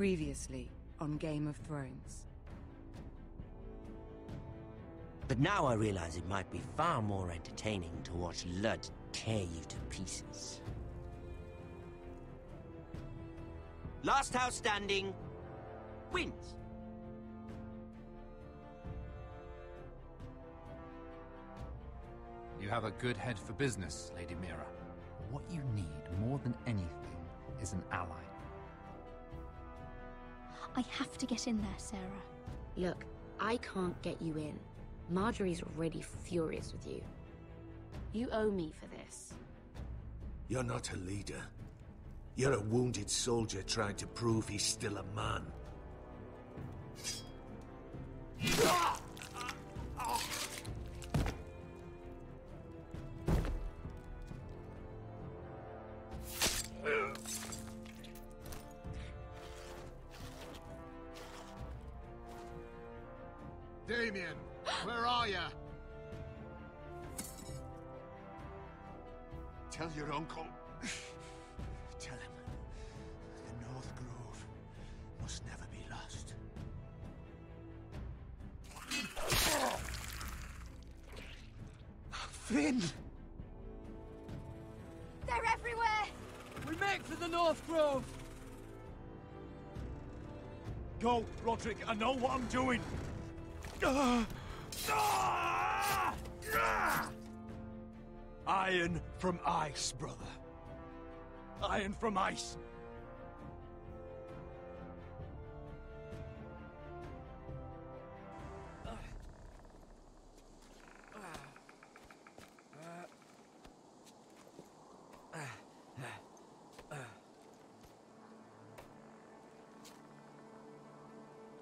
Previously on Game of Thrones. But now I realize it might be far more entertaining to watch Ludd tear you to pieces. Last house standing wins. You have a good head for business, Lady Mira. What you need more than anything is an ally. I have to get in there, Sarah. Look, I can't get you in. Marjorie's already furious with you. You owe me for this. You're not a leader. You're a wounded soldier trying to prove he's still a man. Damien, where are you? Tell your uncle. Tell him the North Grove must never be lost. Finn! They're everywhere! We make for the North Grove! Go, Roderick, I know what I'm doing! Iron from ice, brother. Iron from ice.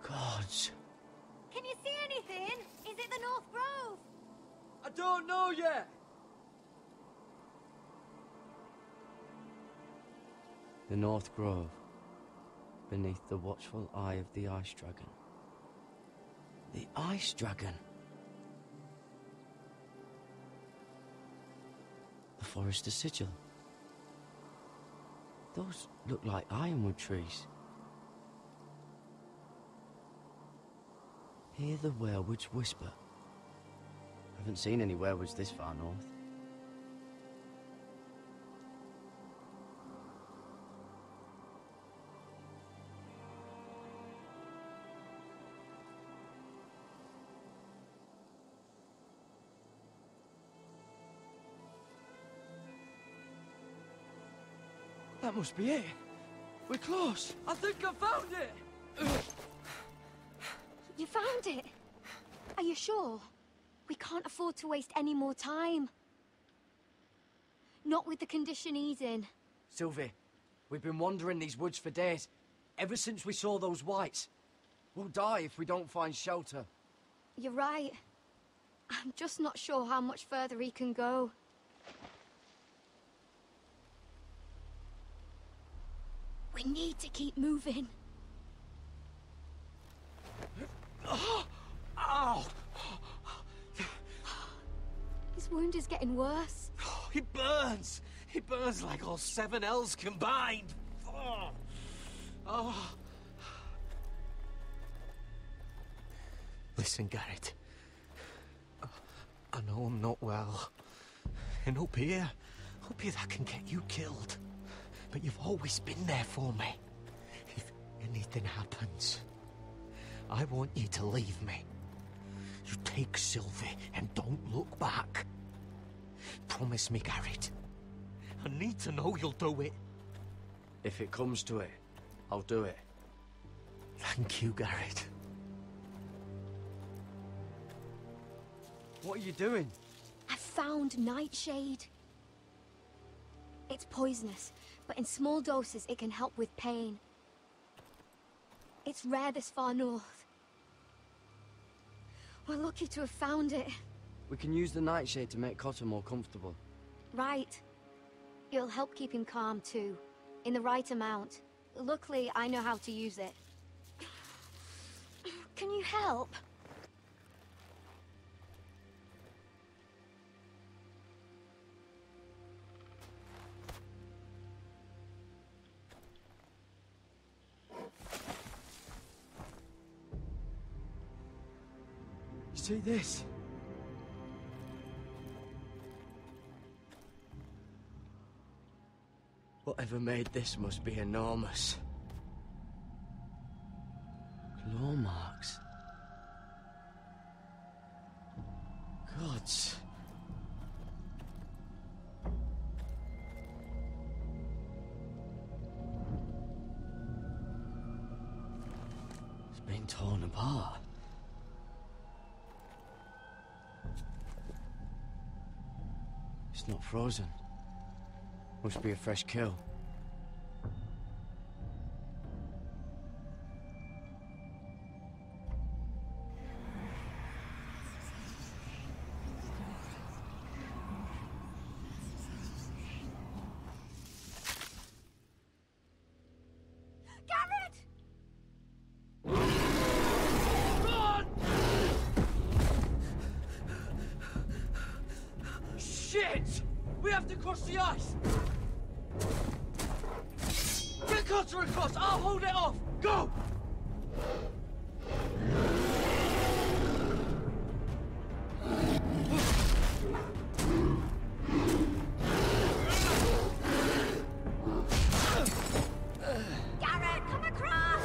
Gods. Can you see anything? Is it the North Grove? I don't know yet! The North Grove, beneath the watchful eye of the Ice Dragon. The Ice Dragon. The Forester's Sigil. Those look like ironwood trees. Hear the werewoods whisper. Haven't seen any werewoods this far north. That must be it. We're close. I think I found it! You found it? Are you sure? We can't afford to waste any more time. Not with the condition he's in. Sylvie, we've been wandering these woods for days. Ever since we saw those whites. We'll die if we don't find shelter. You're right. I'm just not sure how much further he can go. We need to keep moving. Ow! His wound is getting worse. He burns! He burns like all 7 L's combined! Oh. Listen, Garrett. I know I'm not well. And up here that can get you killed. But you've always been there for me. If anything happens, I want you to leave me. You take Sylvie and don't look back. Promise me, Garrett. I need to know you'll do it. If it comes to it, I'll do it. Thank you, Garrett. What are you doing? I found Nightshade. It's poisonous, but in small doses it can help with pain. It's rare this far north. We're lucky to have found it. We can use the nightshade to make Cotter more comfortable. Right. It'll help keep him calm too, in the right amount. Luckily, I know how to use it. Can you help? see this? Whatever made this must be enormous. Claw marks. Gods. It's been torn apart. It's not frozen. Must be a fresh kill. Shit! We have to cross the ice! Get Cotter across! I'll hold it off! Go! Garrett, come across!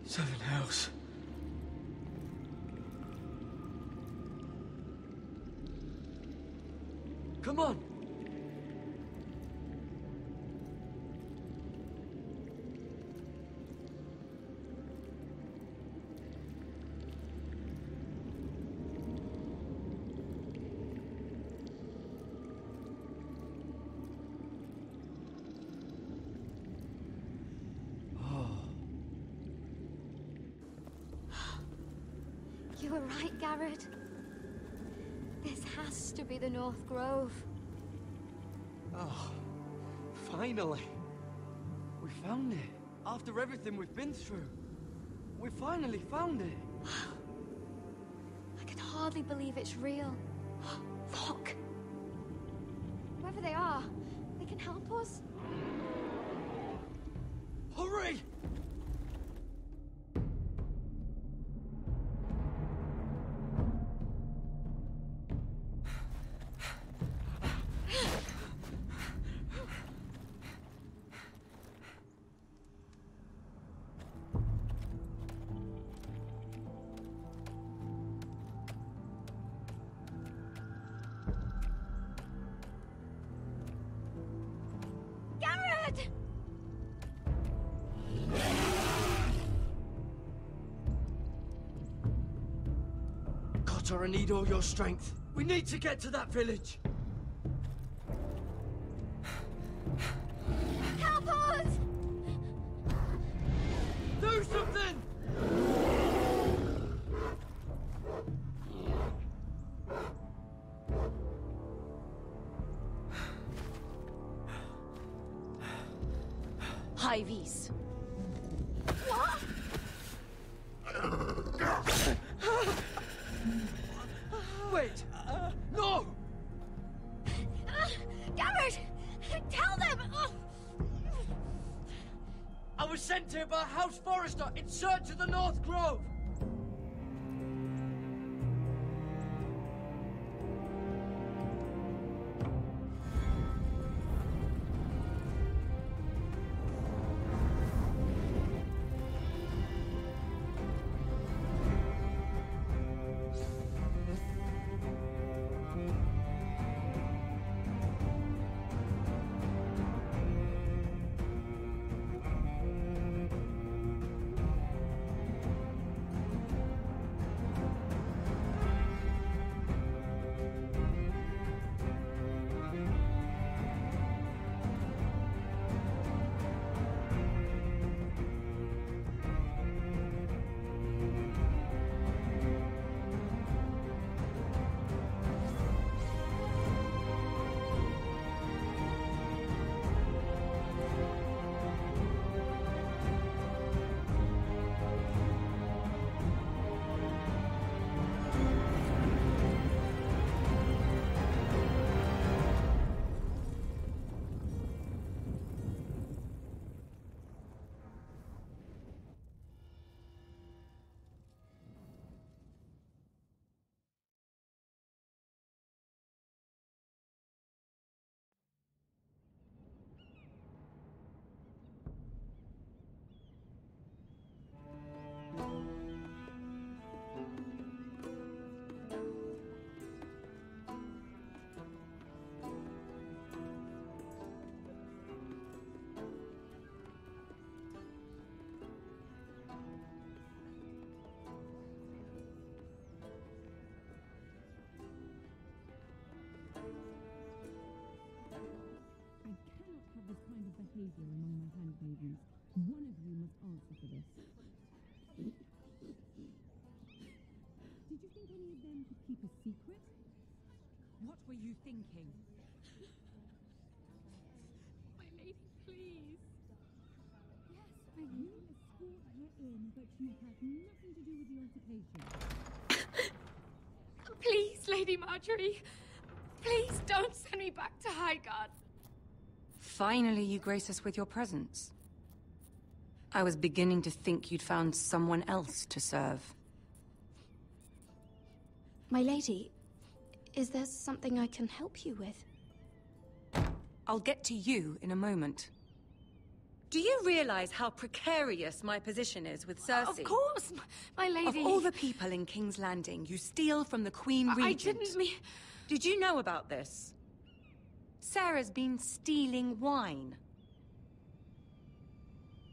Seven hells. Come on! You were right, Garrett. This has to be the North Grove. Oh, finally. We found it. After everything we've been through. We finally found it. I can hardly believe it's real. Look! Whoever they are, they can help us. Hurry! Garrett! Cotter, I need all your strength. We need to get to that village. Help us! Do something! Hivies. What? Wait! No! Garrett! Tell them! I was sent here by House Forrester in search of the North Grove! handmaidens. One of you must answer for this. Did you think any of them could keep a secret? What were you thinking? My lady, please. Yes, I will escort her in, but you have nothing to do with the altercation. Please, Lady Marjorie. Please don't send me back to Highgarden. Finally, you grace us with your presence. I was beginning to think you'd found someone else to serve. My lady, is there something I can help you with? I'll get to you in a moment. Do you realize how precarious my position is with Cersei? Of course, my lady. Of all the people in King's Landing, you steal from the Queen Regent. I didn't mean... Did you know about this? Sarah's been stealing wine.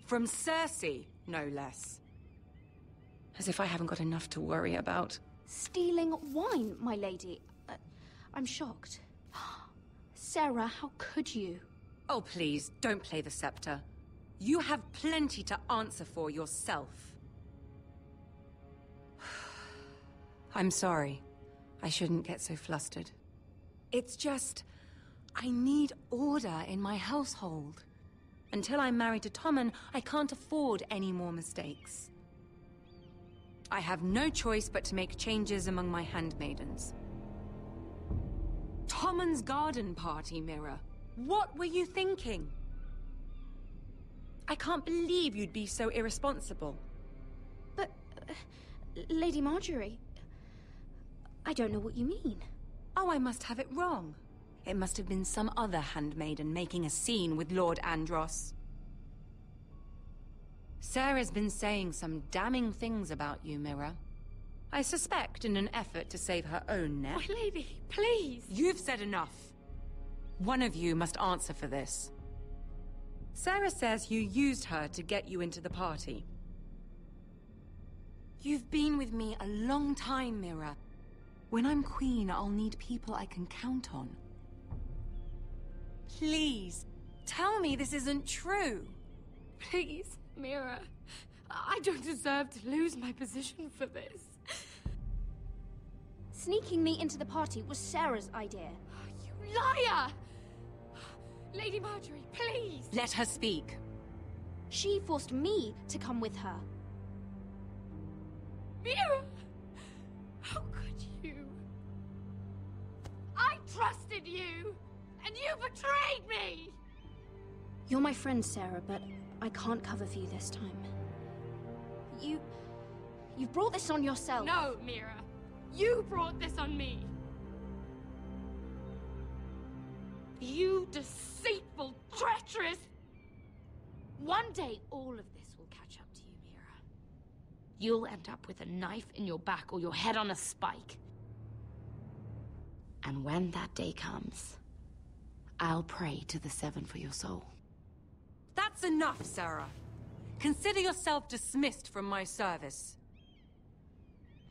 From Cersei, no less. As if I haven't got enough to worry about. Stealing wine, my lady? I'm shocked. Sarah, how could you? Oh, please, don't play the scepter. You have plenty to answer for yourself. I'm sorry. I shouldn't get so flustered. It's just... I need order in my household. Until I'm married to Tommen, I can't afford any more mistakes. I have no choice but to make changes among my handmaidens. Tommen's garden party, Mira. What were you thinking? I can't believe you'd be so irresponsible. But, Lady Marjorie, I don't know what you mean. Oh, I must have it wrong. It must have been some other handmaiden making a scene with Lord Andros. Sarah's been saying some damning things about you, Mira. I suspect in an effort to save her own neck. My lady, please! You've said enough. One of you must answer for this. Sarah says you used her to get you into the party. You've been with me a long time, Mira. When I'm queen, I'll need people I can count on. Please, tell me this isn't true. Please, Mira. I don't deserve to lose my position for this. Sneaking me into the party was Sarah's idea. You liar! Lady Marjorie, please! Let her speak. She forced me to come with her. Mira! How could you? I trusted you! And you betrayed me! You're my friend, Sarah, but I can't cover for you this time. You've brought this on yourself. No, Mira. You brought this on me. You deceitful, treacherous... One day, all of this will catch up to you, Mira. You'll end up with a knife in your back or your head on a spike. And when that day comes, I'll pray to the Seven for your soul. That's enough, Sarah. Consider yourself dismissed from my service.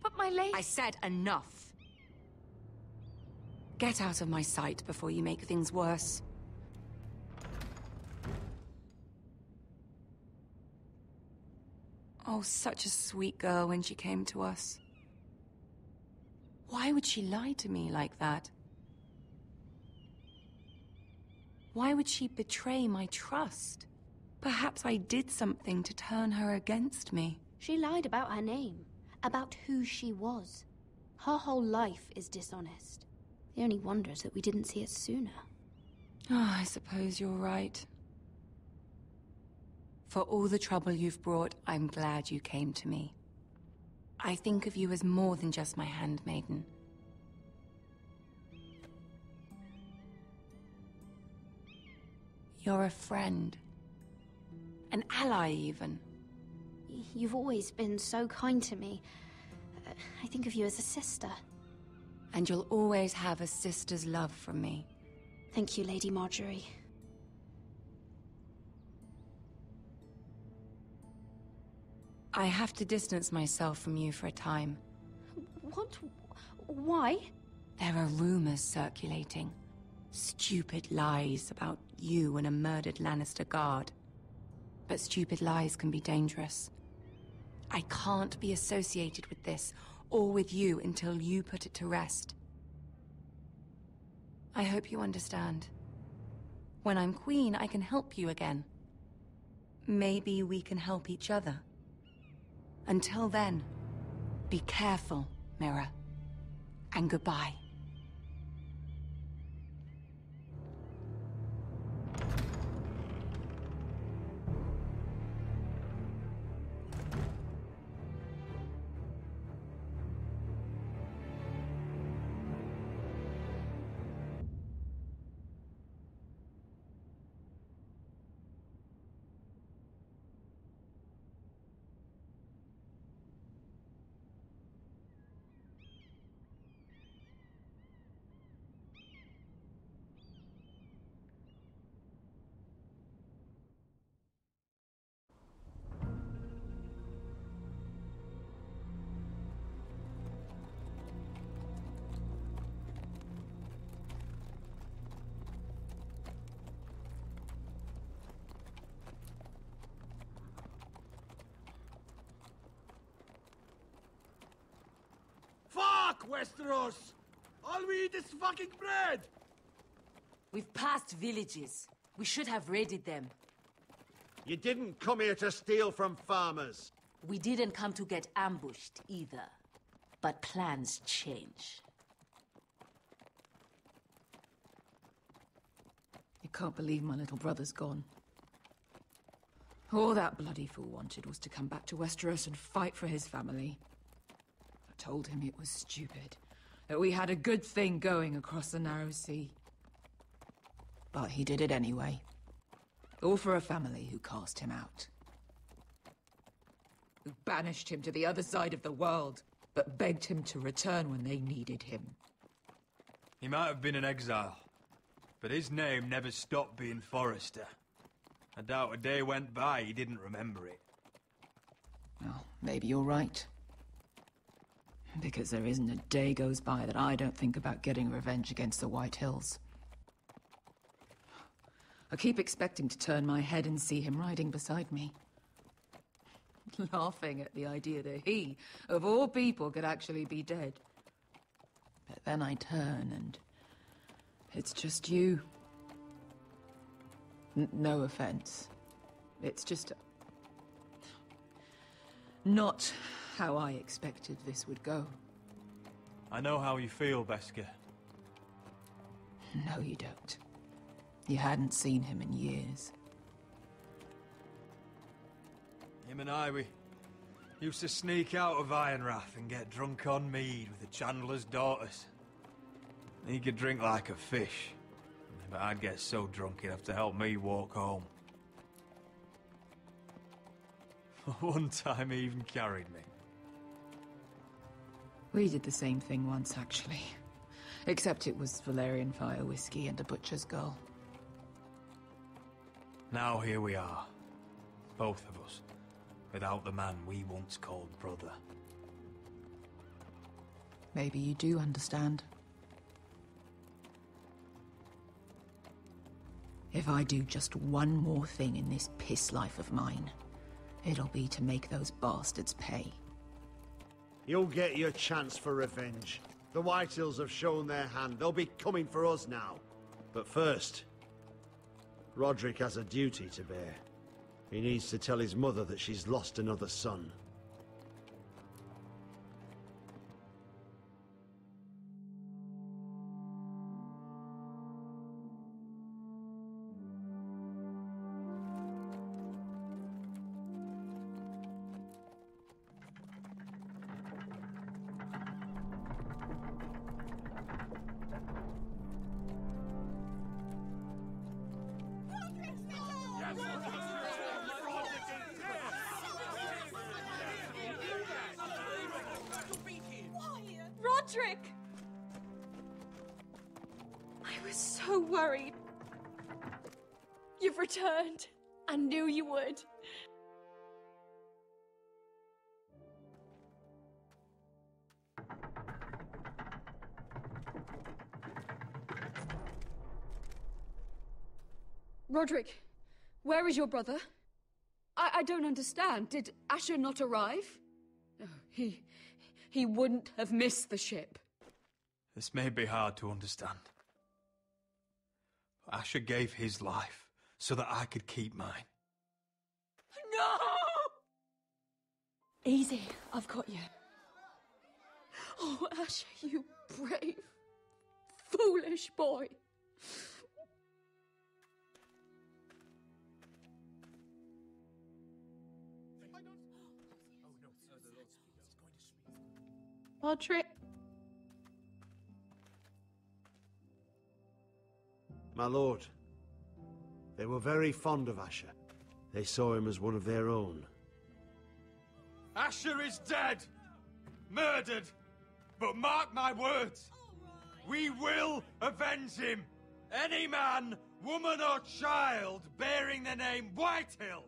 But my lady... I said enough. Get out of my sight before you make things worse. Oh, such a sweet girl when she came to us. Why would she lie to me like that? Why would she betray my trust? Perhaps I did something to turn her against me. She lied about her name, about who she was. Her whole life is dishonest. The only wonder is that we didn't see it sooner. Oh, I suppose you're right. For all the trouble you've brought, I'm glad you came to me. I think of you as more than just my handmaiden. You're a friend. An ally, even. You've always been so kind to me. I think of you as a sister. And you'll always have a sister's love from me. Thank you, Lady Marjorie. I have to distance myself from you for a time. What? Why? There are rumors circulating. Stupid lies about you and a murdered Lannister guard. But stupid lies can be dangerous. I can't be associated with this, or with you, until you put it to rest. I hope you understand. When I'm queen, I can help you again. Maybe we can help each other. Until then, be careful, Mira. And goodbye. Fuck, Westeros! All we eat is fucking bread! We've passed villages. We should have raided them. You didn't come here to steal from farmers. We didn't come to get ambushed either. But plans change. I can't believe my little brother's gone. All that bloody fool wanted was to come back to Westeros and fight for his family. I told him it was stupid, that we had a good thing going across the narrow sea. But he did it anyway. All for a family who cast him out. Who banished him to the other side of the world, but begged him to return when they needed him. He might have been in exile, but his name never stopped being Forrester. I doubt a day went by he didn't remember it. Well, maybe you're right. Because there isn't a day goes by that I don't think about getting revenge against the White Hills. I keep expecting to turn my head and see him riding beside me. Laughing at the idea that he, of all people, could actually be dead. But then I turn and it's just you. No offense. It's just not how I expected this would go. I know how you feel, Beskar. No, you don't. You hadn't seen him in years. Him and I, we used to sneak out of Ironrath and get drunk on mead with the Chandler's daughters. He could drink like a fish, but I'd get so drunk he'd have to help me walk home. One time he even carried me. We did the same thing once, actually. Except it was Valerian fire whiskey and a butcher's girl. Now here we are, both of us, without the man we once called brother. Maybe you do understand. If I do just one more thing in this piss life of mine, it'll be to make those bastards pay. You'll get your chance for revenge. The Whitehills have shown their hand. They'll be coming for us now. But first, Roderick has a duty to bear. He needs to tell his mother that she's lost another son. Roderick! I was so worried. You've returned. I knew you would. Roderick, where is your brother? I don't understand. Did Asher not arrive? No, he wouldn't have missed the ship. This may be hard to understand. But Asher gave his life so that I could keep mine. No! Easy, I've got you. Oh, Asher, you brave, foolish boy. Portrait. My lord, they were very fond of Asher. They saw him as one of their own. Asher is dead! Murdered! But mark my words, we will avenge him! Any man, woman or child bearing the name Whitehill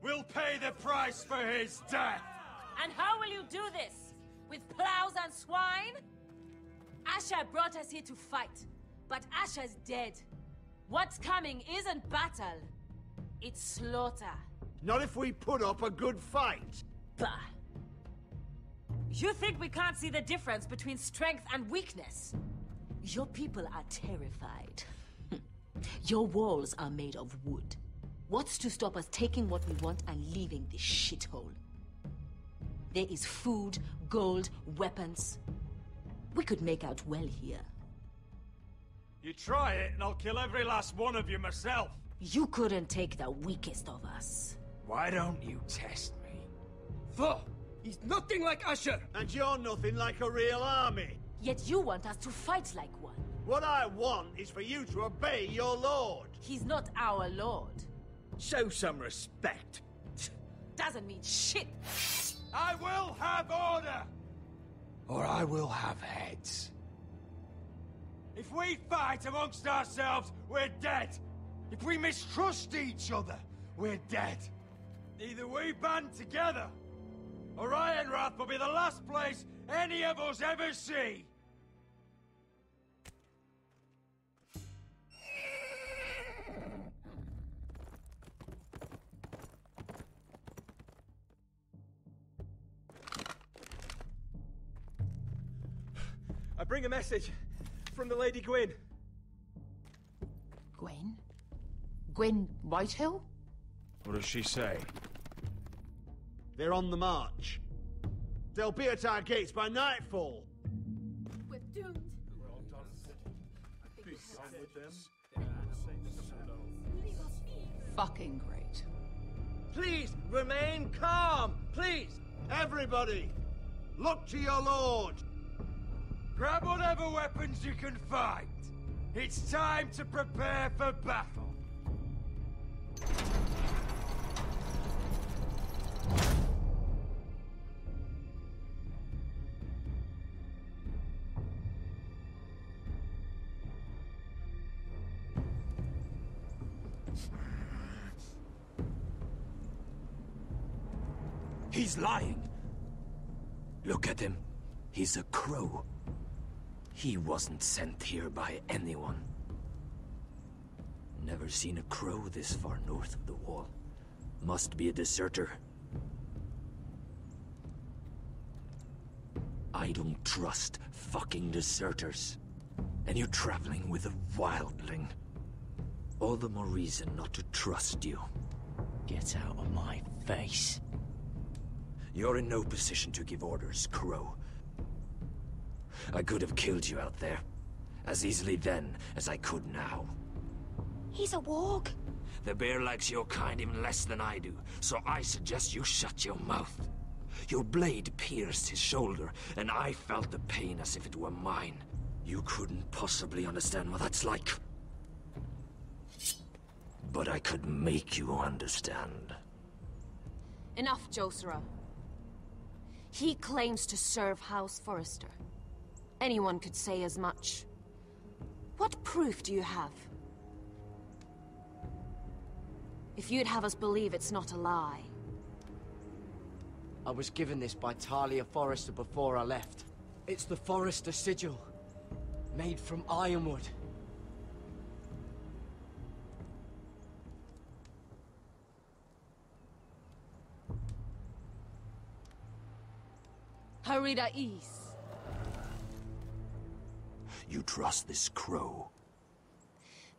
will pay the price for his death! And how will you do this? With plows and swine? Asher brought us here to fight, but Asher's dead. What's coming isn't battle, it's slaughter. Not if we put up a good fight. Bah! You think we can't see the difference between strength and weakness? Your people are terrified. Your walls are made of wood. What's to stop us taking what we want and leaving this shithole? There is food, gold, weapons. We could make out well here. You try it and I'll kill every last one of you myself. You couldn't take the weakest of us. Why don't you test me? Thor! He's nothing like Asher! And you're nothing like a real army. Yet you want us to fight like one. What I want is for you to obey your lord. He's not our lord. Show some respect. Doesn't mean shit. I will have order! Or I will have heads. If we fight amongst ourselves, we're dead. If we mistrust each other, we're dead. Either we band together, or Ironrath will be the last place any of us ever see. I bring a message from the Lady Gwyn. Gwen? Gwen Whitehill? What does she say? They're on the march. They'll be at our gates by nightfall. We're doomed. Fucking great. Please, remain calm! Please! Everybody, look to your lord! Grab whatever weapons you can find. It's time to prepare for battle. He's lying. Look at him. He's a crow. He wasn't sent here by anyone. Never seen a crow this far north of the wall. Must be a deserter. I don't trust fucking deserters. And you're traveling with a wildling. All the more reason not to trust you. Get out of my face. You're in no position to give orders, Crow. I could have killed you out there. As easily then as I could now. He's a warg. The bear likes your kind even less than I do, so I suggest you shut your mouth. Your blade pierced his shoulder, and I felt the pain as if it were mine. You couldn't possibly understand what that's like. But I could make you understand. Enough, Josera. He claims to serve House Forrester. Anyone could say as much. What proof do you have? If you'd have us believe it's not a lie. I was given this by Talia Forrester before I left. It's the Forrester sigil, made from ironwood. Senorita East. You trust this crow?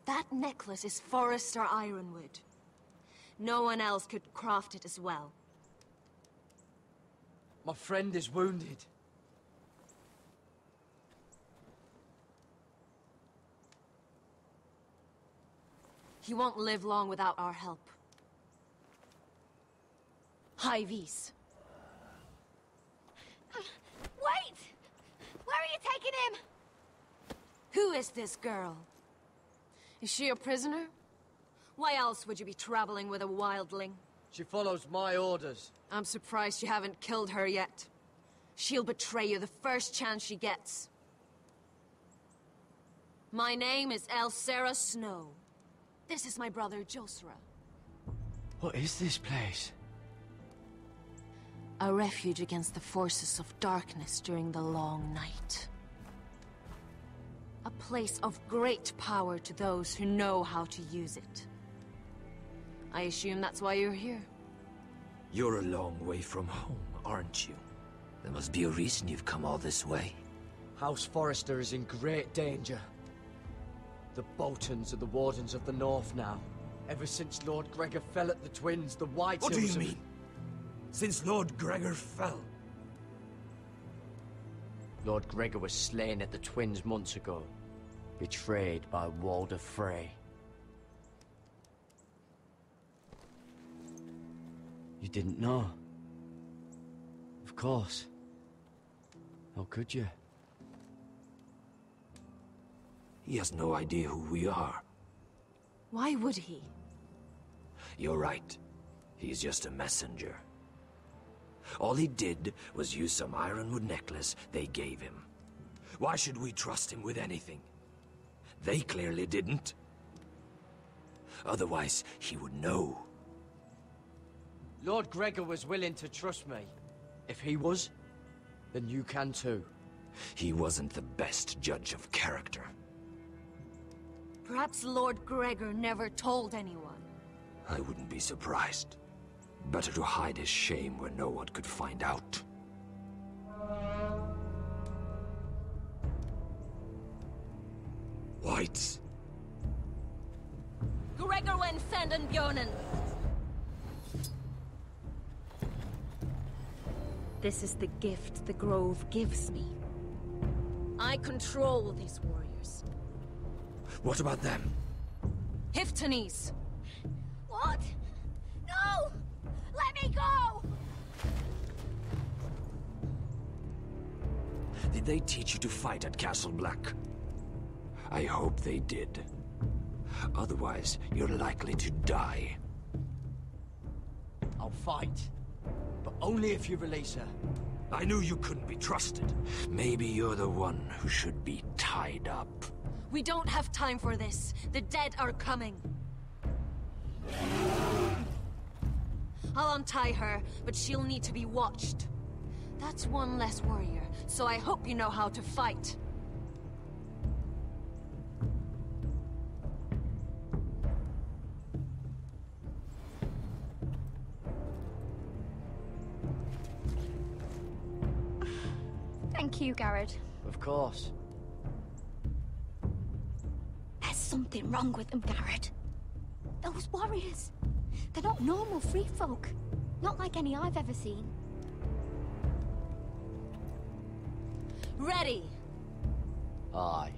That necklace is Forrester Ironwood. No one else could craft it as well. My friend is wounded. He won't live long without our help. High Vis. Wait! Where are you taking him? Who is this girl? Is she a prisoner? Why else would you be traveling with a wildling? She follows my orders. I'm surprised you haven't killed her yet. She'll betray you the first chance she gets. My name is Elsera Snow. This is my brother, Josra. What is this place? A refuge against the forces of darkness during the long night. A place of great power to those who know how to use it. I assume that's why you're here. You're a long way from home, aren't you? There must be a reason you've come all this way. House Forrester is in great danger. The Boltons are the Wardens of the North now. Ever since Lord Gregor fell at the Twins, the White What do you Hills mean? Since Lord Gregor fell? Lord Gregor was slain at the Twins months ago. Betrayed by Walder Frey. You didn't know? Of course. How could you? He has no idea who we are. Why would he? You're right. He's just a messenger. All he did was use some ironwood necklace they gave him. Why should we trust him with anything? They clearly didn't. Otherwise, he would know. Lord Gregor was willing to trust me. If he was, then you can too. He wasn't the best judge of character. Perhaps Lord Gregor never told anyone. I wouldn't be surprised. Better to hide his shame where no one could find out. Whites. Gregor wen Fanden Bjornen. This is the gift the Grove gives me. I control these warriors. What about them? Hiftanes. What? No! Let me go! Did they teach you to fight at Castle Black? I hope they did. Otherwise, you're likely to die. I'll fight. But only if you release her. I knew you couldn't be trusted. Maybe you're the one who should be tied up. We don't have time for this. The dead are coming. I'll untie her, but she'll need to be watched. That's one less warrior, so I hope you know how to fight. Thank you, Garrett. Of course. There's something wrong with them, Garrett. Those warriors. They're not normal free folk. Not like any I've ever seen. Ready! Aye.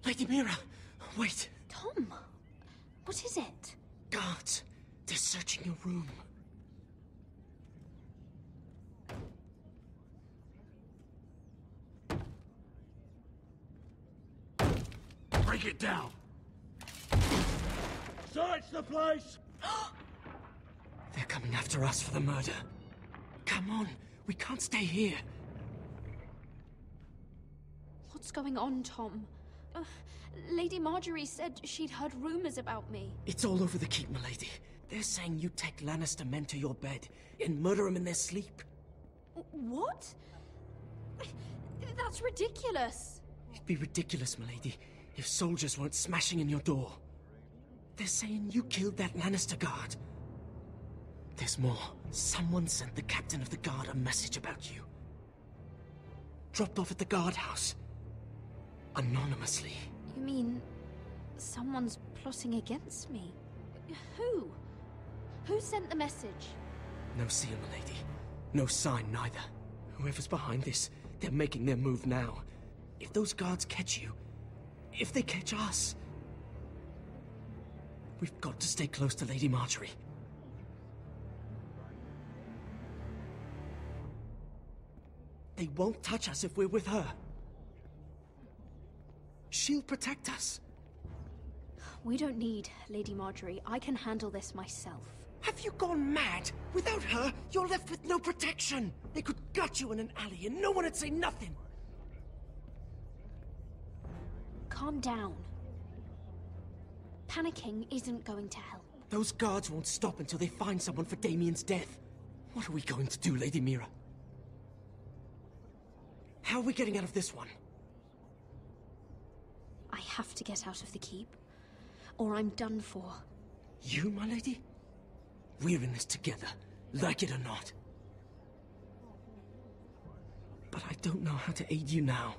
Lady Mira, wait. Tom, what is it? Guards, they're searching your room. Break it down! Search the place! They're coming after us for the murder. Come on, we can't stay here. What's going on, Tom? Lady Marjorie said she'd heard rumors about me. It's all over the keep, milady. They're saying you take Lannister men to your bed and murder them in their sleep. What? That's ridiculous. It'd be ridiculous, milady, if soldiers weren't smashing in your door. They're saying you killed that Lannister guard. There's more. Someone sent the captain of the guard a message about you. Dropped off at the guardhouse. Anonymously. You mean someone's plotting against me? Who? Who sent the message? No seal, milady. No sign, neither. Whoever's behind this, they're making their move now. If those guards catch you, if they catch us, we've got to stay close to Lady Marjorie. They won't touch us if we're with her. She'll protect us. We don't need Lady Marjorie. I can handle this myself. Have you gone mad? Without her, you're left with no protection. They could gut you in an alley and no one would say nothing. Calm down. Panicking isn't going to help. Those guards won't stop until they find someone for Damien's death. What are we going to do, Lady Mira? How are we getting out of this one? I have to get out of the keep, or I'm done for. You, my lady? We're in this together, like it or not. But I don't know how to aid you now.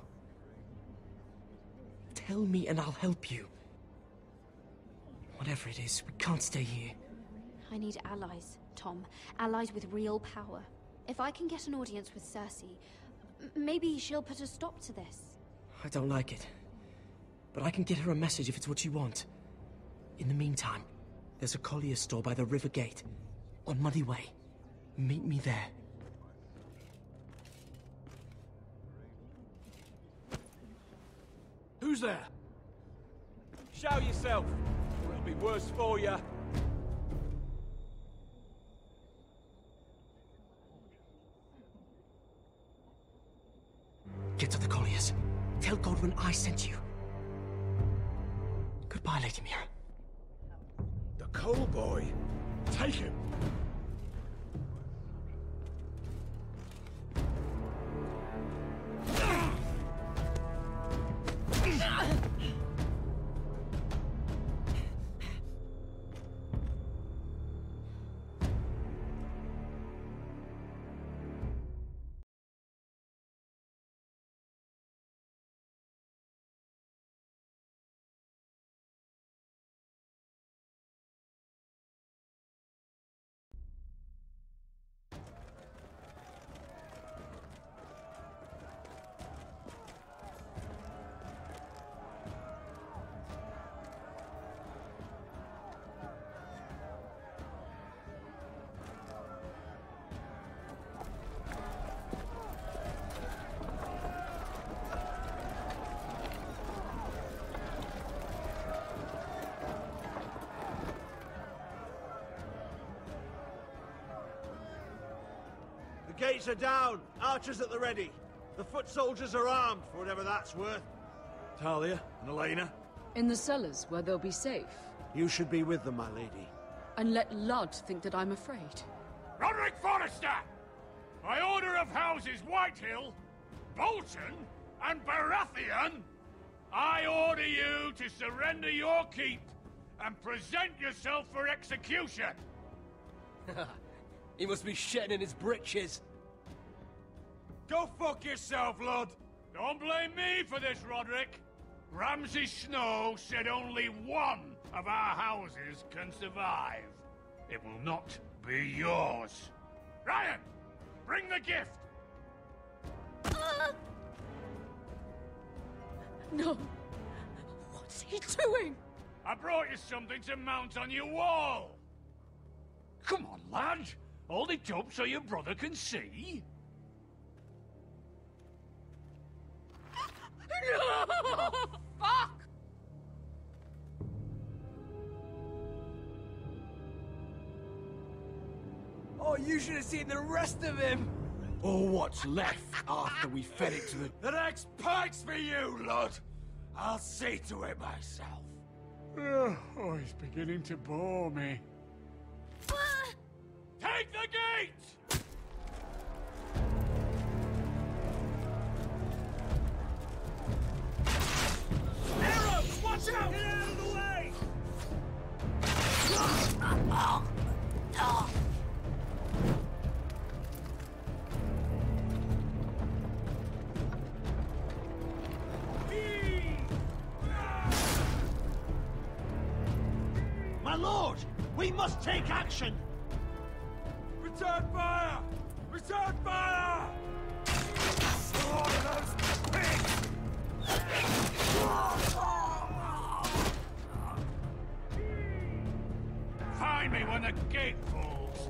Tell me and I'll help you. Whatever it is, we can't stay here. I need allies, Tom. Allies with real power. If I can get an audience with Cersei, maybe she'll put a stop to this. I don't like it. But I can get her a message if it's what you want. In the meantime, there's a collier's store by the river gate. On Muddy Way. Meet me there. Who's there? Show yourself, or it'll be worse for you. Get to the colliers. Tell Godwin I sent you. Goodbye, Lady Mira. The coal boy. Take him. The gates are down. Archers at the ready. The foot soldiers are armed, for whatever that's worth. Talia and Elena? In the cellars, where they'll be safe. You should be with them, my lady. And let Ludd think that I'm afraid. Roderick Forrester! By order of Houses Whitehill, Bolton, and Baratheon, I order you to surrender your keep and present yourself for execution! He must be shitting in his britches. Go fuck yourself, Lud! Don't blame me for this, Roderick. Ramsay Snow said only one of our houses can survive. It will not be yours. Ryan, bring the gift! No! What's he doing? I brought you something to mount on your wall! Come on, lad! Hold it up so your brother can see. No! Fuck! Oh, you should have seen the rest of him! Or what's left after we fed it to the... The next pike's for you, Lud! I'll see to it myself. Oh, he's beginning to bore me. Take the gate! Arrows! Watch out! Get out of the way! My lord! We must take action! Return fire! Return fire! Oh, those pigs! Find me when the gate falls!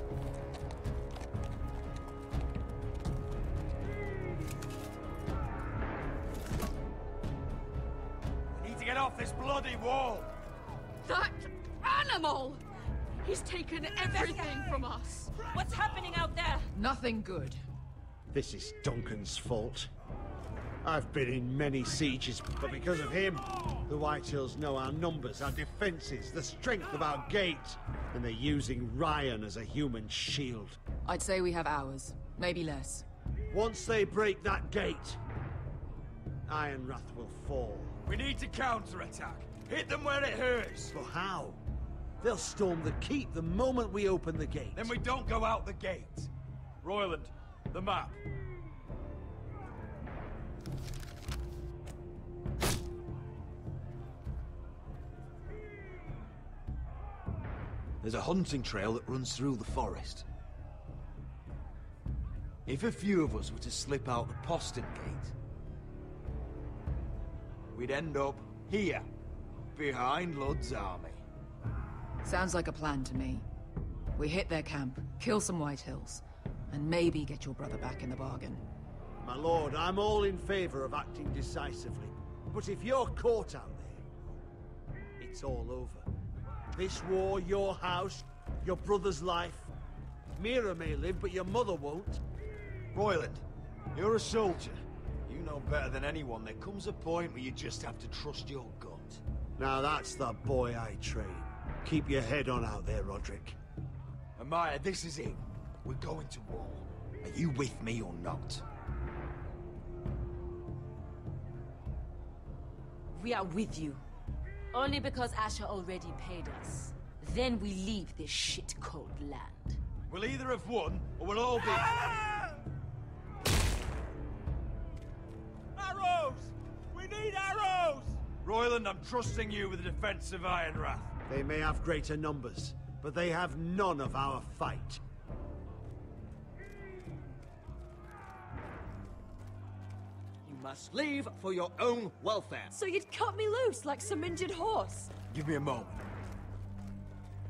We need to get off this bloody wall! That animal! He's taken everything from us. What's happening out there? Nothing good. This is Duncan's fault. I've been in many sieges, but because of him, the Whitehills know our numbers, our defenses, the strength of our gate, and they're using Ryan as a human shield. I'd say we have hours, maybe less. Once they break that gate, Ironwrath will fall. We need to counterattack. Hit them where it hurts. But how? They'll storm the keep the moment we open the gate. Then we don't go out the gate. Royland, the map. There's a hunting trail that runs through the forest. If a few of us were to slip out the postern gate, we'd end up here, behind Ludd's army. Sounds like a plan to me. We hit their camp, kill some Whitehills, and maybe get your brother back in the bargain. My lord, I'm all in favor of acting decisively. But if you're caught out there, it's all over. This war, your house, your brother's life. Mira may live, but your mother won't. Royland, you're a soldier. You know better than anyone there comes a point where you just have to trust your gut. Now that's the boy I train. Keep your head on out there, Roderick. Amaya, this is it. We're going to war. Are you with me or not? We are with you. Only because Asher already paid us. Then we leave this shit-cold land. We'll either have won, or we'll all be... Arrows! We need arrows! Royland, I'm trusting you with the defense of Ironwrath. They may have greater numbers, but they have none of our fight. You must leave for your own welfare. So you'd cut me loose like some injured horse? Give me a moment.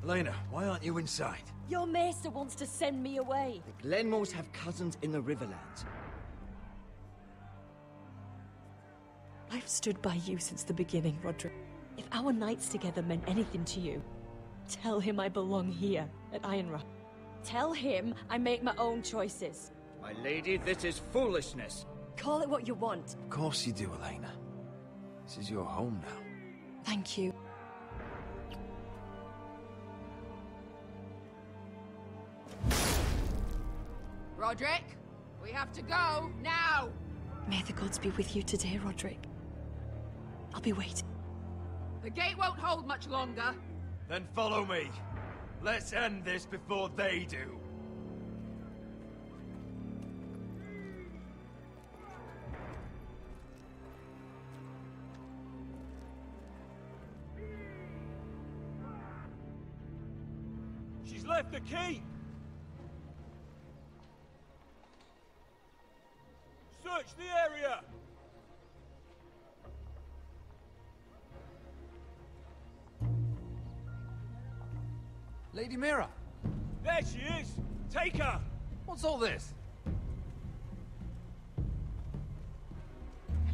Elena, why aren't you inside? Your maester wants to send me away. The Glenmores have cousins in the Riverlands. I've stood by you since the beginning, Roderick. If our nights together meant anything to you, tell him I belong here, at Ironwrath. Tell him I make my own choices. My lady, this is foolishness. Call it what you want. Of course you do, Elena. This is your home now. Thank you. Roderick, we have to go, now! May the gods be with you today, Roderick. I'll be waiting. The gate won't hold much longer. Then follow me. Let's end this before they do. She's left the keep! Search the area! Lady Mira! There she is! Take her! What's all this?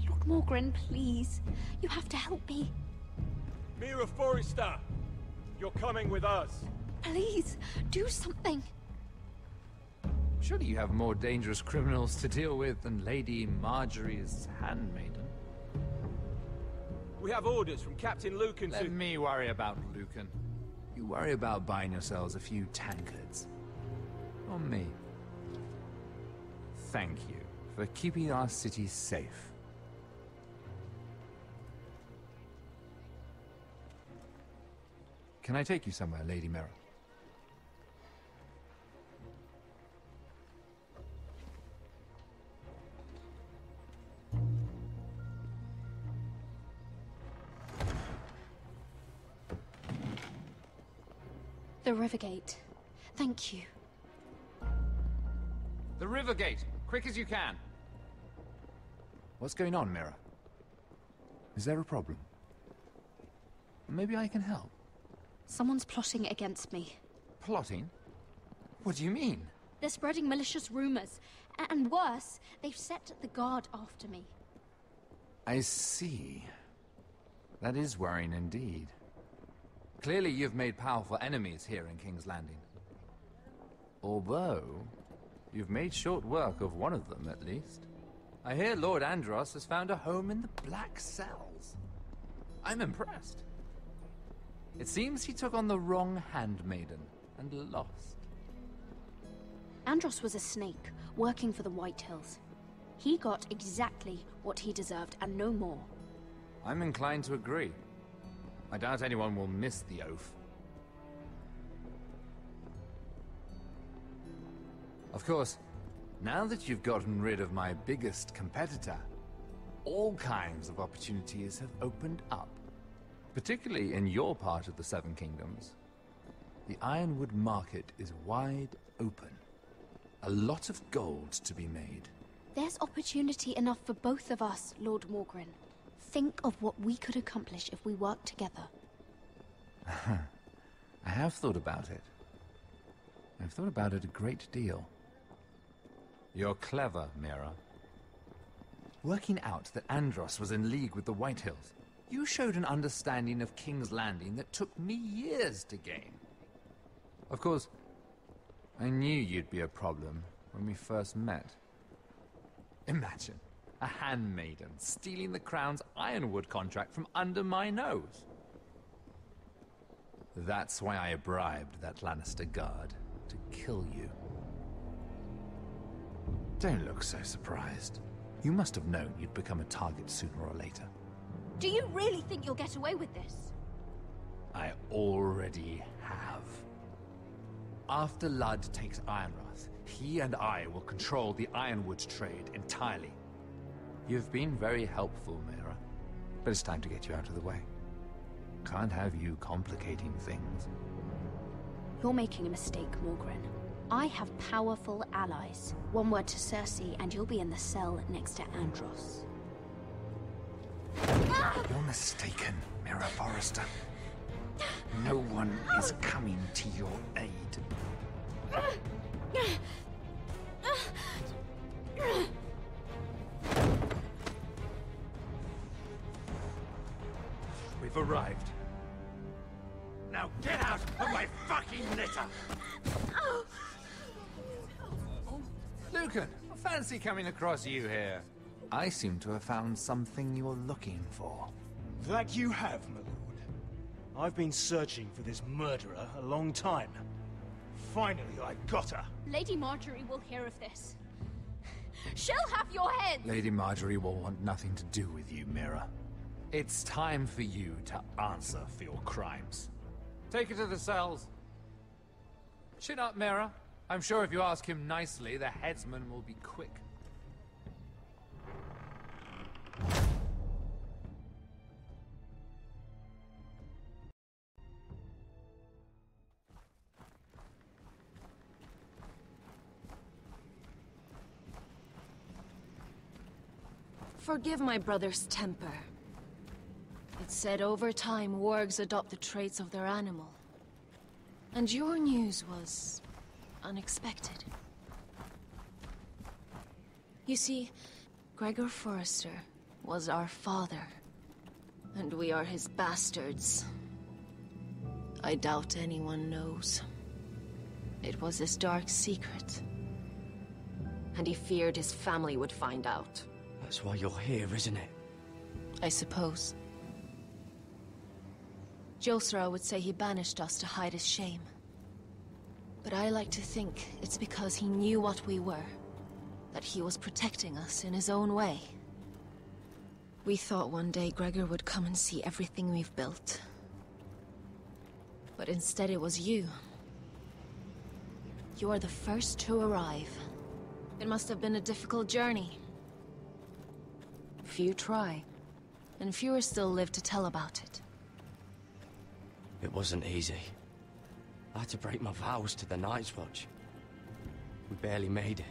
Lord Morgren, please. You have to help me. Mira Forrester! You're coming with us! Please, do something. Surely you have more dangerous criminals to deal with than Lady Marjorie's handmaiden. We have orders from Captain Lucan Let to... me worry about Lucan. You worry about buying yourselves a few tankards. On me. Thank you for keeping our city safe. Can I take you somewhere, Lady Mira? The Rivergate. Thank you. The Rivergate! Quick as you can! What's going on, Mira? Is there a problem? Maybe I can help. Someone's plotting against me. Plotting? What do you mean? They're spreading malicious rumors. And worse, they've set the guard after me. I see. That is worrying indeed. Clearly you've made powerful enemies here in King's Landing. Although, you've made short work of one of them, at least. I hear Lord Andros has found a home in the Black Cells. I'm impressed. It seems he took on the wrong handmaiden and lost. Andros was a snake, working for the White Hills. He got exactly what he deserved, and no more. I'm inclined to agree. I doubt anyone will miss the oath. Of course, now that you've gotten rid of my biggest competitor, all kinds of opportunities have opened up. Particularly in your part of the Seven Kingdoms. The Ironwood market is wide open. A lot of gold to be made. There's opportunity enough for both of us, Lord Morgren. Think of what we could accomplish if we worked together. I have thought about it. I've thought about it a great deal. You're clever, Mira. Working out that Andros was in league with the White Hills, you showed an understanding of King's Landing that took me years to gain. Of course, I knew you'd be a problem when we first met. Imagine a handmaiden stealing the Crown's Ironwood contract from under my nose. That's why I bribed that Lannister guard to kill you. Don't look so surprised. You must have known you'd become a target sooner or later. Do you really think you'll get away with this? I already have. After Ludd takes Ironrath, he and I will control the Ironwood trade entirely. You've been very helpful, Mira, but it's time to get you out of the way. Can't have you complicating things. You're making a mistake, Morgren. I have powerful allies. One word to Cersei, and you'll be in the cell next to Andros. You're mistaken, Mira Forrester. No one is coming to your aid. We've arrived. Now get out of my fucking litter! Lucan, fancy coming across you here. I seem to have found something you're looking for. That you have, my lord. I've been searching for this murderer a long time. Finally, I got her. Lady Marjorie will hear of this. She'll have your head! Lady Marjorie will want nothing to do with you, Mira. It's time for you to answer for your crimes. Take her to the cells. Chin up, Mira. I'm sure if you ask him nicely, the headsman will be quick. Forgive my brother's temper. It's said over time wargs adopt the traits of their animal. And your news was unexpected. You see, Gregor Forrester was our father, and we are his bastards. I doubt anyone knows. It was his dark secret, and he feared his family would find out. That's why you're here, isn't it? I suppose. Josra would say he banished us to hide his shame. But I like to think it's because he knew what we were. That he was protecting us in his own way. We thought one day Gregor would come and see everything we've built. But instead it was you. You are the first to arrive. It must have been a difficult journey. Few try, and fewer still live to tell about it. It wasn't easy. I had to break my vows to the Night's Watch. We barely made it.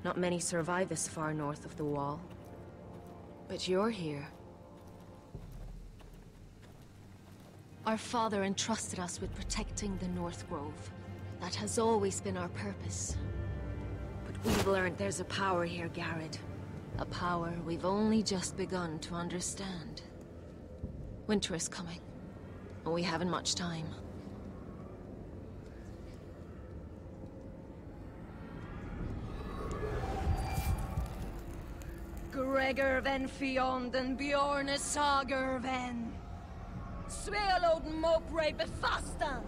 Not many survive this far north of the Wall. But you're here. Our father entrusted us with protecting the North Grove. That has always been our purpose. But we've learned there's a power here, Garrett. A power we've only just begun to understand. Winter is coming, and we haven't much time. Gregor ven Fionden Bjorne Sager ven. Svealoden Mopre befastan.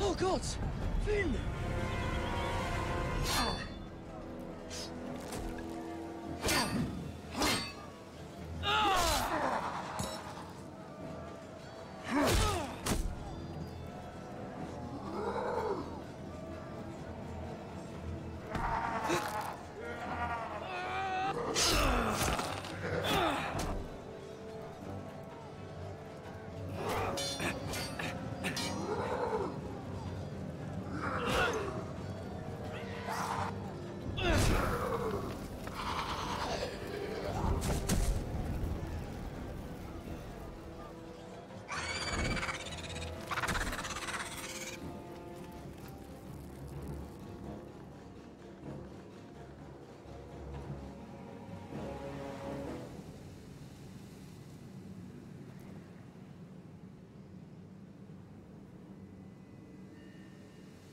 Oh God! Finn!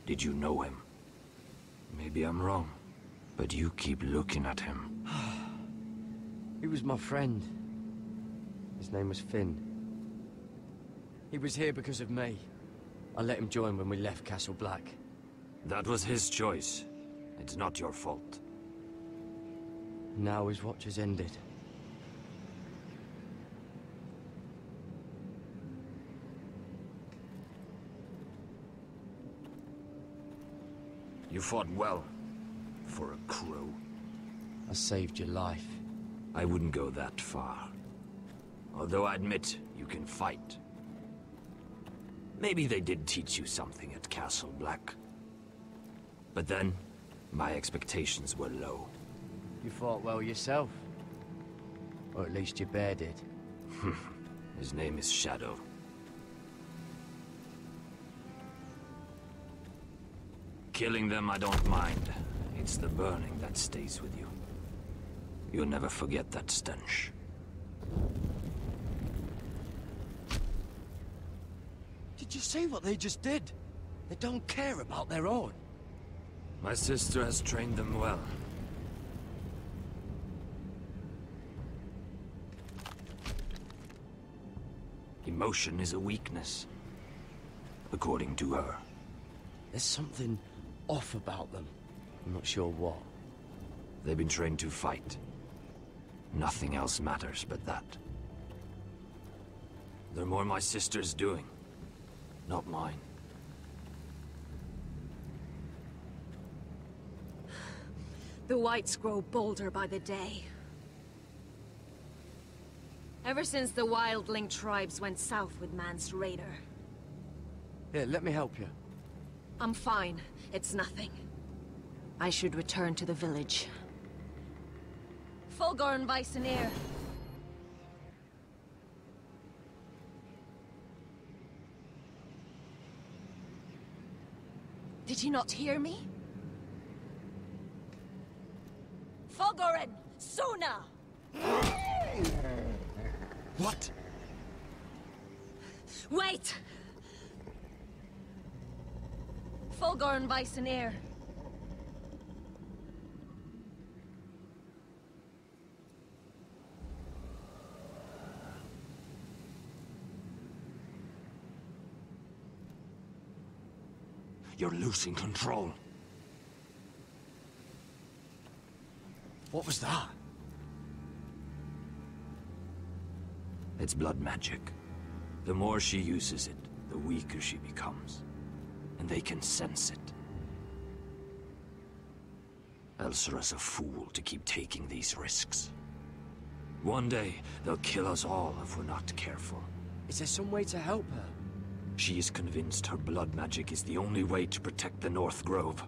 Did you know him? Maybe I'm wrong, but you keep looking at him. He was my friend. His name was Finn. He was here because of me. I let him join when we left Castle Black. That was his choice. It's not your fault. Now his watch has ended. You fought well. For a crow. I saved your life. I wouldn't go that far. Although I admit, you can fight. Maybe they did teach you something at Castle Black. But then, my expectations were low. You fought well yourself. Or at least your bear did. His name is Shadow. Killing them I don't mind. It's the burning that stays with you. You'll never forget that stench. Did you see what they just did? They don't care about their own. My sister has trained them well. Emotion is a weakness, according to her. There's something off about them. I'm not sure what. They've been trained to fight. Nothing else matters but that. They're more my sister's doing, not mine. The Whites grow bolder by the day. Ever since the wildling tribes went south with Man's raider. Here, let me help you. I'm fine. It's nothing. I should return to the village. Fulgorn Viceneer. Did you not hear me? Fulgorn! Sona! What? Wait! Fulgorn Viceneer. You're losing control. What was that? It's blood magic. The more she uses it, the weaker she becomes. And they can sense it. Elsera's a fool to keep taking these risks. One day, they'll kill us all if we're not careful. Is there some way to help her? She is convinced her blood magic is the only way to protect the North Grove.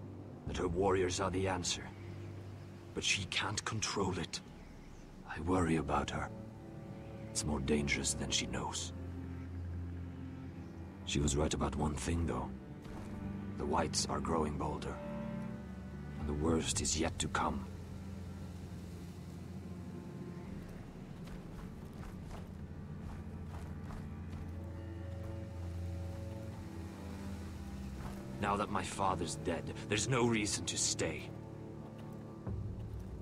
That her warriors are the answer. But she can't control it. I worry about her. It's more dangerous than she knows. She was right about one thing, though. The Whites are growing bolder. And the worst is yet to come. Now that my father's dead, there's no reason to stay.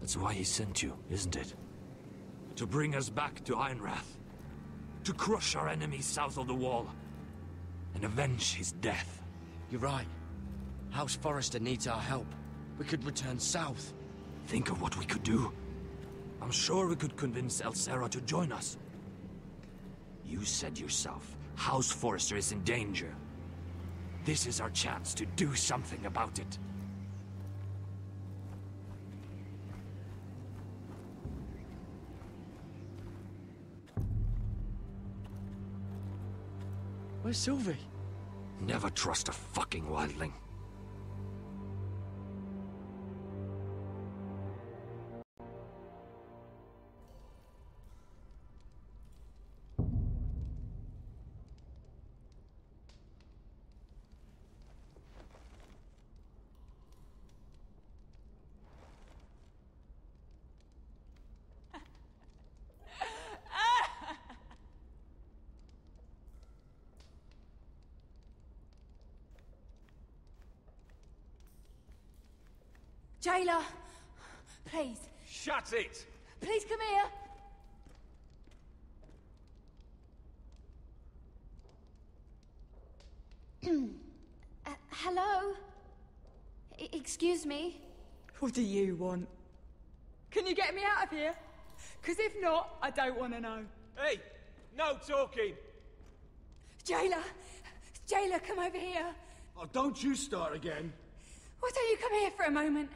That's why he sent you, isn't it? To bring us back to Ironrath. To crush our enemies south of the Wall. And avenge his death. You're right. House Forrester needs our help. We could return south. Think of what we could do. I'm sure we could convince Elsera to join us. You said yourself, House Forrester is in danger. This is our chance to do something about it. Where's Sylvie? Never trust a fucking wildling. Jailer, please. Shut it! Please come here. Hello? Excuse me? What do you want? Can you get me out of here? Because if not, I don't want to know. Hey! No talking! Jailer! Jailer, come over here. Oh, don't you start again. Why don't you come here for a moment?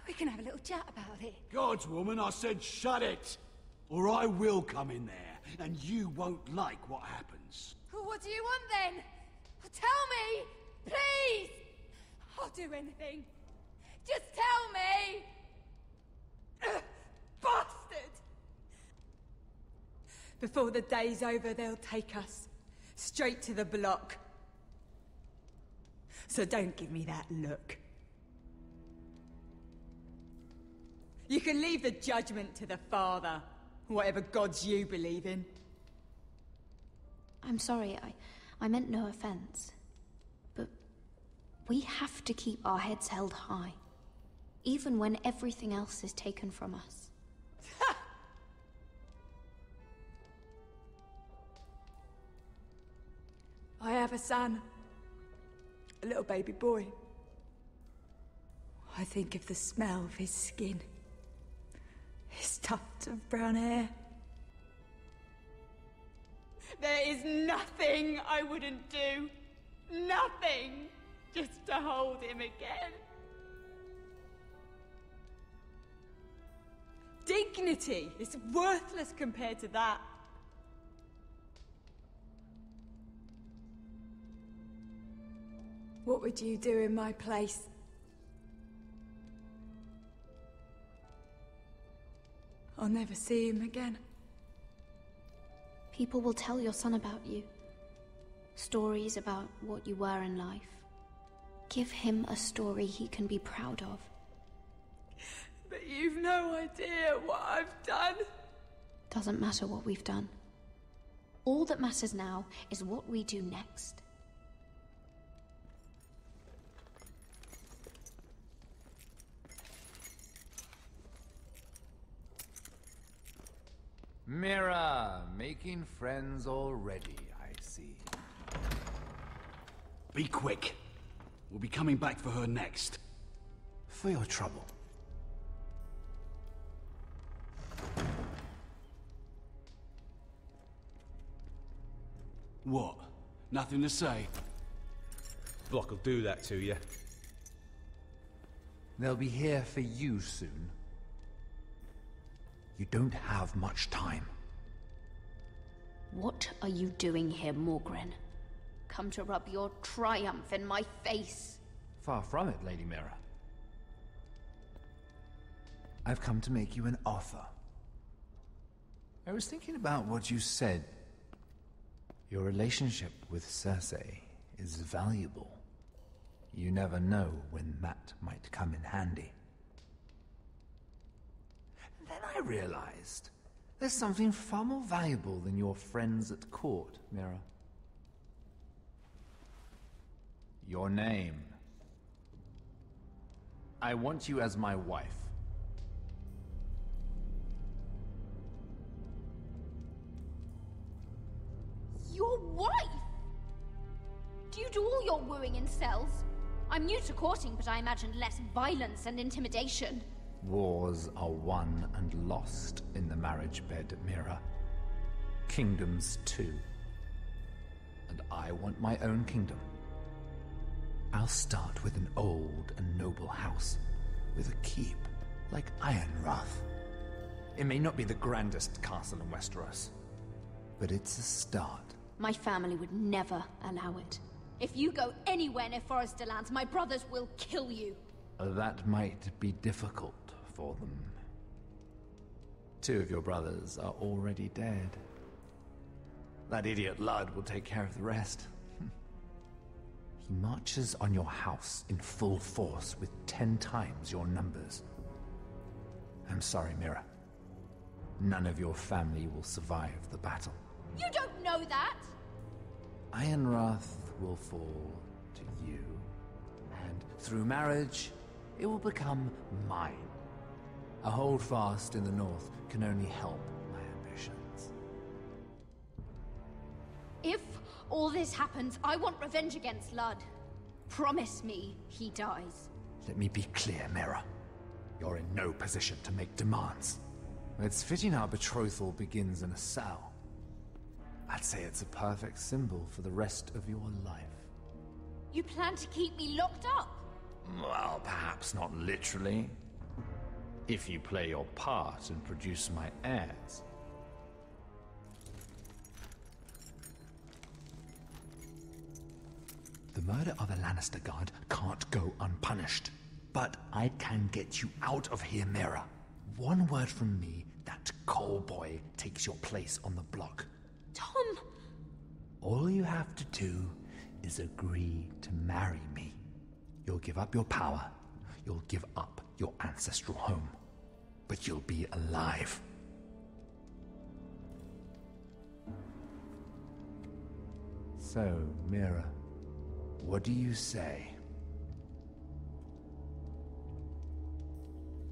We can have a little chat about it. Gods, woman, I said shut it! Or I will come in there, and you won't like what happens. Well, what do you want then? Tell me! Please! I'll do anything. Just tell me! Bastard! Before the day's over, they'll take us straight to the block. So don't give me that look. You can leave the judgment to the Father, whatever gods you believe in. I'm sorry, I meant no offense. But we have to keep our heads held high, even when everything else is taken from us. I have a son. A little baby boy. I think of the smell of his skin. His tufts of brown hair. There is nothing I wouldn't do. Nothing! Just to hold him again. Dignity is worthless compared to that. What would you do in my place? I'll never see him again. People will tell your son about you. Stories about what you were in life. Give him a story he can be proud of. But you've no idea what I've done. Doesn't matter what we've done. All that matters now is what we do next. Mira, making friends already, I see. Be quick. We'll be coming back for her next. For your trouble. What? Nothing to say? Block will do that to you. They'll be here for you soon. You don't have much time. What are you doing here, Morgren? Come to rub your triumph in my face. Far from it, Lady Mira. I've come to make you an offer. I was thinking about what you said. Your relationship with Cersei is valuable. You never know when that might come in handy. Then I realized there's something far more valuable than your friends at court, Mira. Your name. I want you as my wife. Your wife? Do you do all your wooing in cells? I'm new to courting, but I imagined less violence and intimidation. Wars are won and lost in the marriage bed, Mira. Kingdoms too. And I want my own kingdom. I'll start with an old and noble house, with a keep, like Ironrath. It may not be the grandest castle in Westeros, but it's a start. My family would never allow it. If you go anywhere near Forrester lands, my brothers will kill you. That might be difficult for them. 2 of your brothers are already dead. That idiot Ludd will take care of the rest. He marches on your house in full force with 10 times your numbers. I'm sorry, Mira. None of your family will survive the battle. You don't know that! Ironrath will fall to you, and through marriage, it will become mine. A holdfast in the north can only help my ambitions. If all this happens, I want revenge against Ludd. Promise me he dies. Let me be clear, Mira. You're in no position to make demands. It's fitting our betrothal begins in a cell. I'd say it's a perfect symbol for the rest of your life. You plan to keep me locked up? Well, Perhaps not literally. If you play your part and produce my heirs. The murder of a Lannister guard can't go unpunished. But I can get you out of here, Mira. One word from me, that coal boy takes your place on the block. Tom! All you have to do is agree to marry me. You'll give up your power. You'll give up your ancestral home. But you'll be alive. So, Mira, what do you say?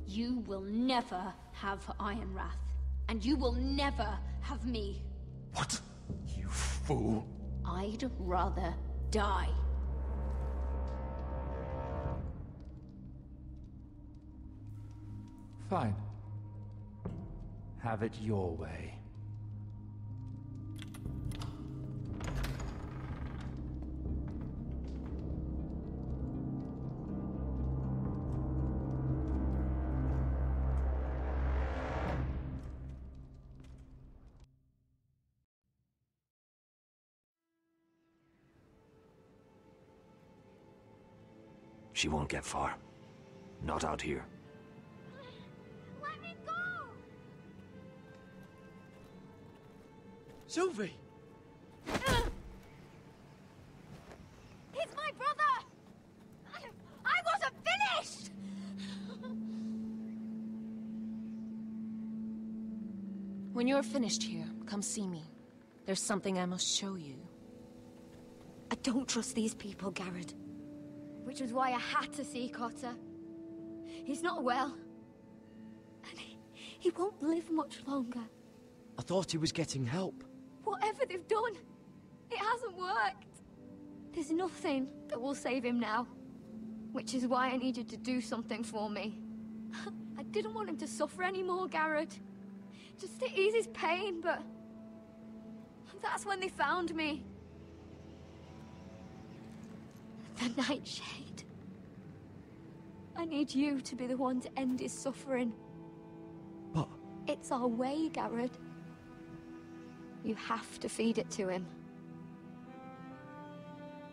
You will never have Ironrath. And you will never have me. What? You fool. I'd rather die. Fine. Have it your way. She won't get far. Not out here. Let me go! Sylvie! He's my brother! I wasn't finished! When you're finished here, come see me. There's something I must show you. I don't trust these people, Garrett. Which was why I had to see Cotter. He's not well. And he won't live much longer. I thought he was getting help. Whatever they've done, it hasn't worked. There's nothing that will save him now. Which is why I needed to do something for me. I didn't want him to suffer anymore, Garrett. Just to ease his pain, but... that's when they found me. The Nightshade. I need you to be the one to end his suffering. But... it's our way, Garrett. You have to feed it to him.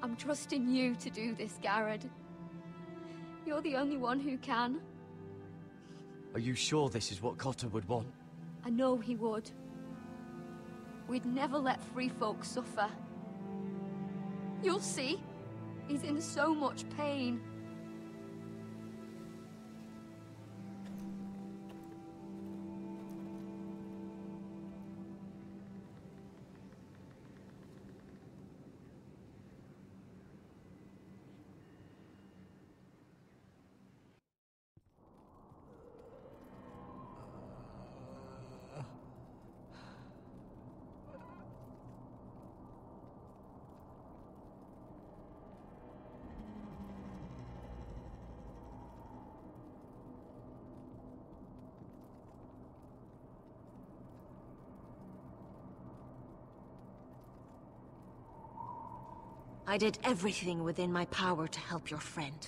I'm trusting you to do this, Garrett. You're the only one who can. Are you sure this is what Cotter would want? I know he would. We'd never let free folk suffer. You'll see. He's in so much pain. I did everything within my power to help your friend.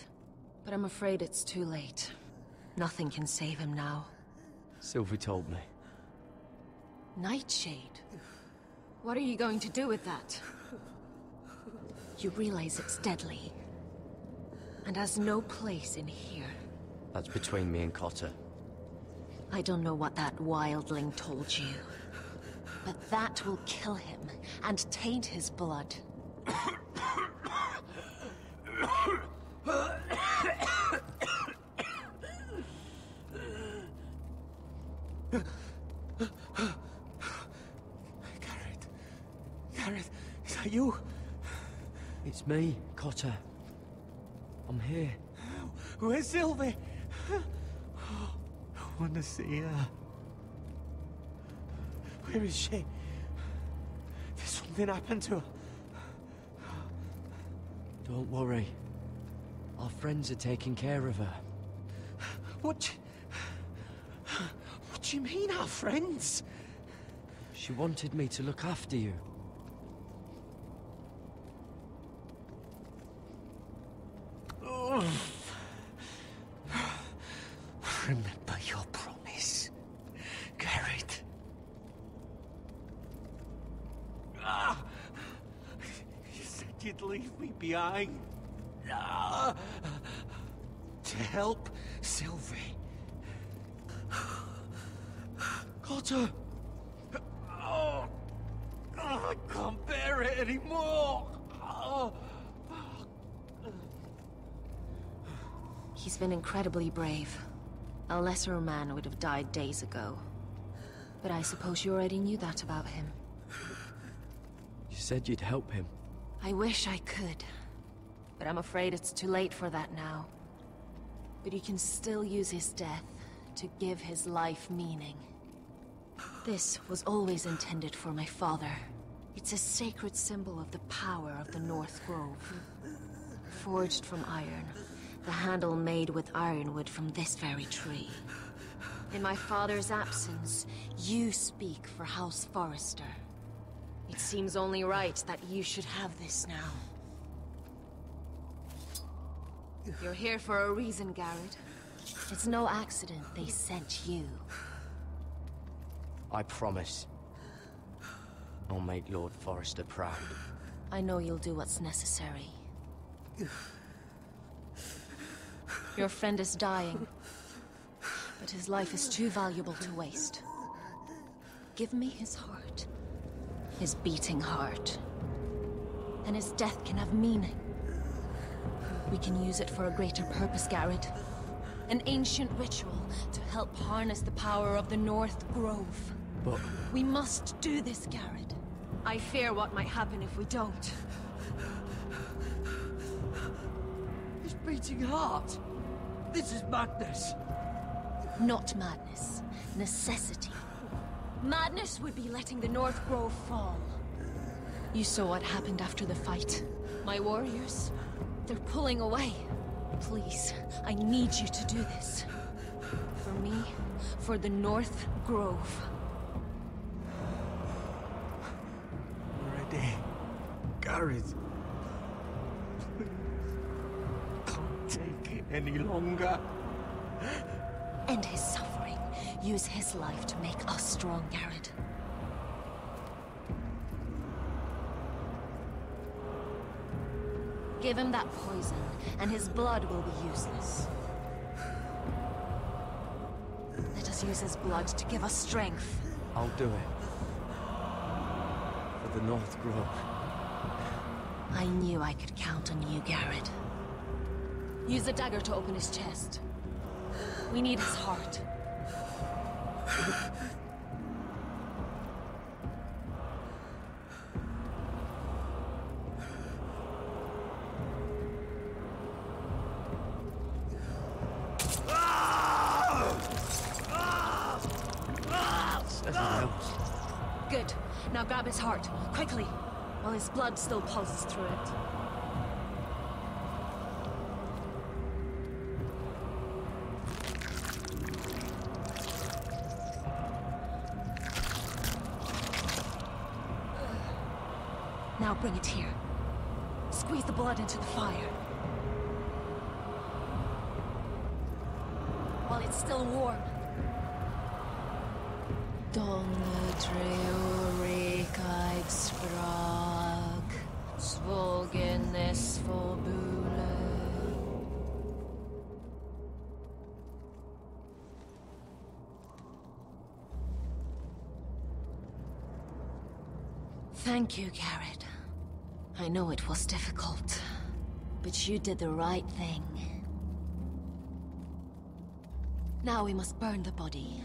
But I'm afraid it's too late. Nothing can save him now. Sylvie told me. Nightshade? What are you going to do with that? You realize it's deadly. And has no place in here. That's between me and Cotter. I don't know what that wildling told you. But that will kill him and taint his blood. Garrett, is that you? It's me, Cotter. I'm here. Where's Sylvie? I want to see her. Where is she? Did something happen to her? Don't worry. Our friends are taking care of her. What do you mean, our friends? She wanted me to look after you. Remember your promise, Garrett. Ah! You said you'd leave me behind. Ah! To help Sylvie. Cotter! Oh! I can't bear it anymore! Oh. He's been incredibly brave. A lesser man would have died days ago. But I suppose you already knew that about him. You said you'd help him. I wish I could. But I'm afraid it's too late for that now. But you can still use his death to give his life meaning. This was always intended for my father. It's a sacred symbol of the power of the North Grove. Forged from iron, the handle made with ironwood from this very tree. In my father's absence, you speak for House Forrester. It seems only right that you should have this now. You're here for a reason, Garrett. It's no accident they sent you. I promise. I'll make Lord Forrester proud. I know you'll do what's necessary. Your friend is dying, but his life is too valuable to waste. Give me his heart. His beating heart. And his death can have meaning. We can use it for a greater purpose, Garrett. An ancient ritual to help harness the power of the North Grove. But... we must do this, Garrett. I fear what might happen if we don't. His beating heart! This is madness! Not madness. Necessity. Madness would be letting the North Grove fall. You saw what happened after the fight. My warriors, they're pulling away. Please, I need you to do this. For me, for the North Grove. Ready. Garrett. Can't take it any longer. End his suffering. Use his life to make us strong, Garrett. Give him that poison, and his blood will be useless. Let us use his blood to give us strength. I'll do it. For the North Grove. I knew I could count on you, Garrett. Use the dagger to open his chest. We need his heart. Good. Now grab his heart, quickly, while his blood still pulses through it. Now bring it here. Squeeze the blood into the fire. While it's still warm. Donne treurig sprag, svogen es forbule. Thank you, Garrett. I know it was difficult, but you did the right thing. Now we must burn the body.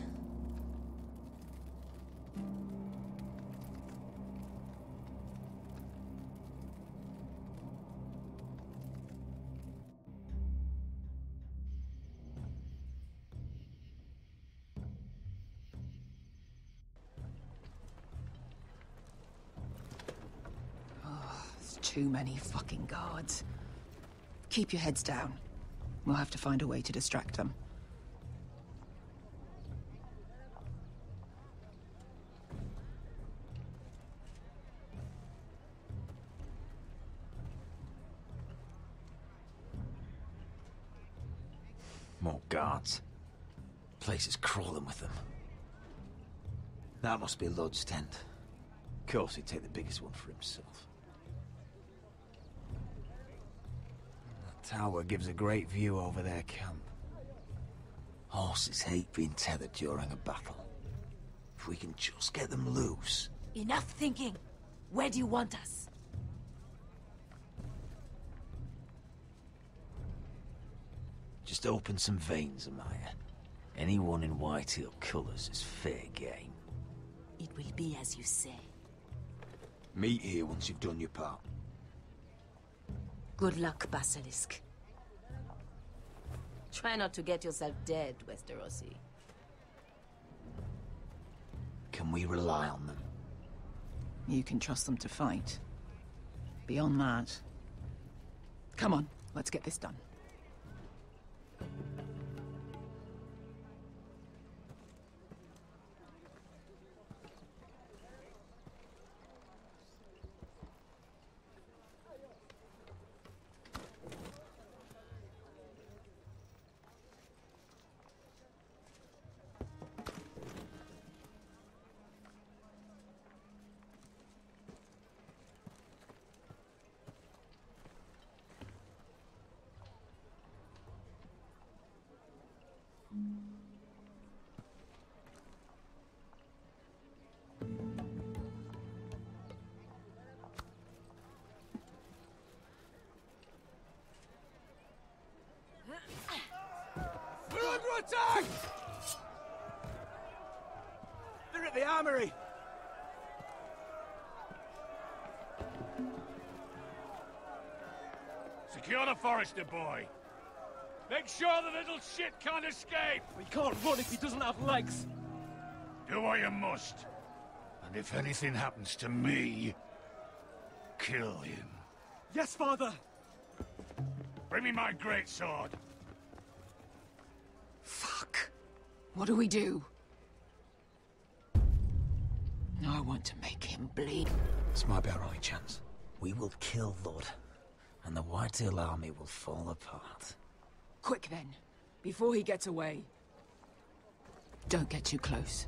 Too many fucking guards. Keep your heads down. We'll have to find a way to distract them. More guards. place is crawling with them. That must be Lud's tent. Of course, he'd take the biggest one for himself. That tower gives a great view over their camp. Horses hate being tethered during a battle. If we can just get them loose... Enough thinking! Where do you want us? Just open some veins, Amaya. Anyone in Whitehall colours is fair game. It will be as you say. Meet here once you've done your part. Good luck, Basilisk. Try not to get yourself dead, Westerosi. Can we rely on them? You can trust them to fight. Beyond that... Come on, let's get this done. We're under attack! They're at the armory! Secure the Forester boy. Make sure the little shit can't escape! He can't run if he doesn't have legs! Do what you must. And if anything happens to me, kill him. Yes, father! Bring me my greatsword. Fuck. What do we do? I want to make him bleed. This might be our only chance. We will kill Lud, and the Whitehall army will fall apart. Quick then, before he gets away. Don't get too close.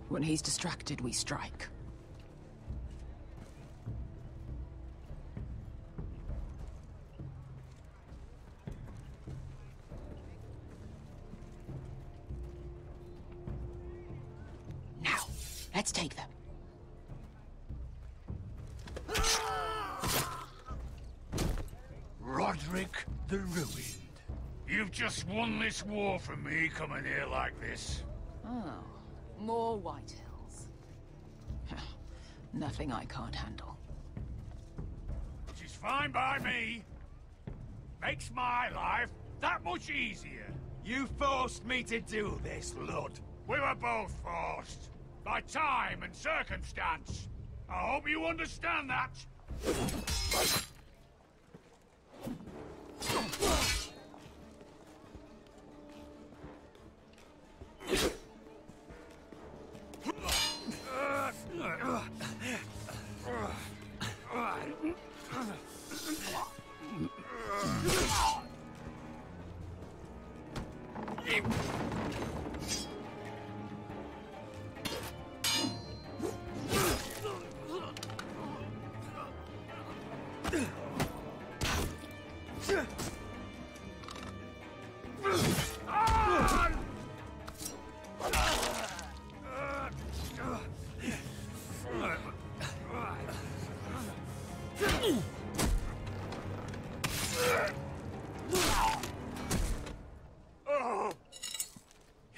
When he's distracted, we strike. Now, let's take them. Roderick the Ruined. You've just won this war from me coming here like this. Oh, more White Hills. Nothing I can't handle. Which is fine by me. Makes my life that much easier. You forced me to do this, Lud. We were both forced. By time and circumstance. I hope you understand that.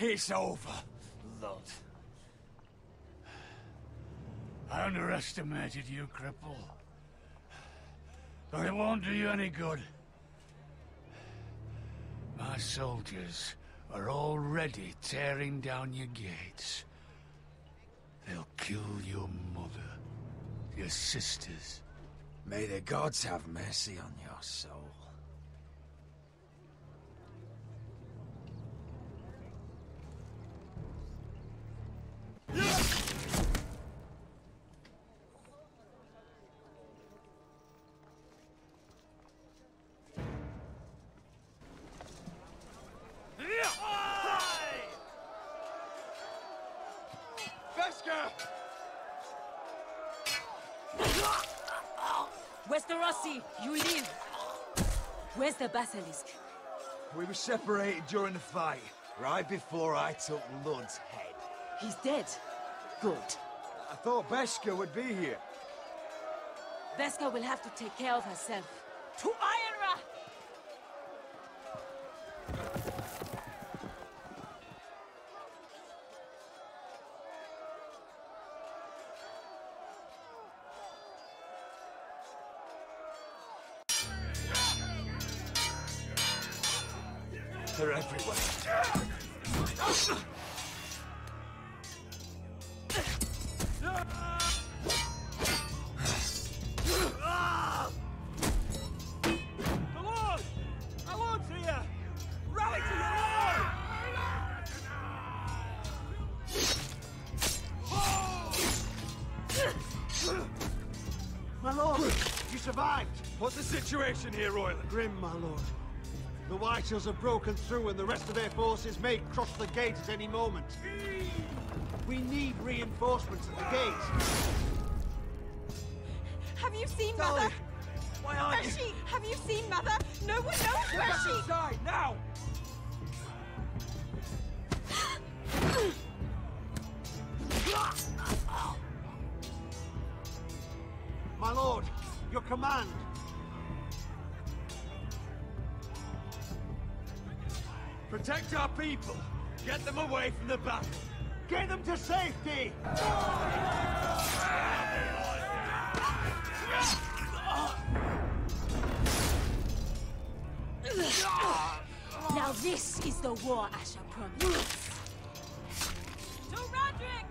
It's over, Lud. I underestimated you, cripple. But it won't do you any good. My soldiers are already tearing down your gates. They'll kill your mother, your sisters. May the gods have mercy on your soul. Rossi, you live. Where's the basilisk? We were separated during the fight, right before I took Lud's head. He's dead. Good. I thought Beskha would be here. Beskha will have to take care of herself. To Ironra! They're everywhere. The Lord! Our Lord's here! Rally to the Lord! My lord, you survived. What's the situation here, Royland? Grim, my lord. The White Hills have broken through and the rest of their forces may cross the gate at any moment. We need reinforcements at the gate. Have you seen Mother? Why aren't Where's she? Have you seen Mother? No one knows Get where back she... inside, now! My lord, your command. Protect our people. Get them away from the battle. Get them to safety! Now this is the war Asher promised. To Roderick!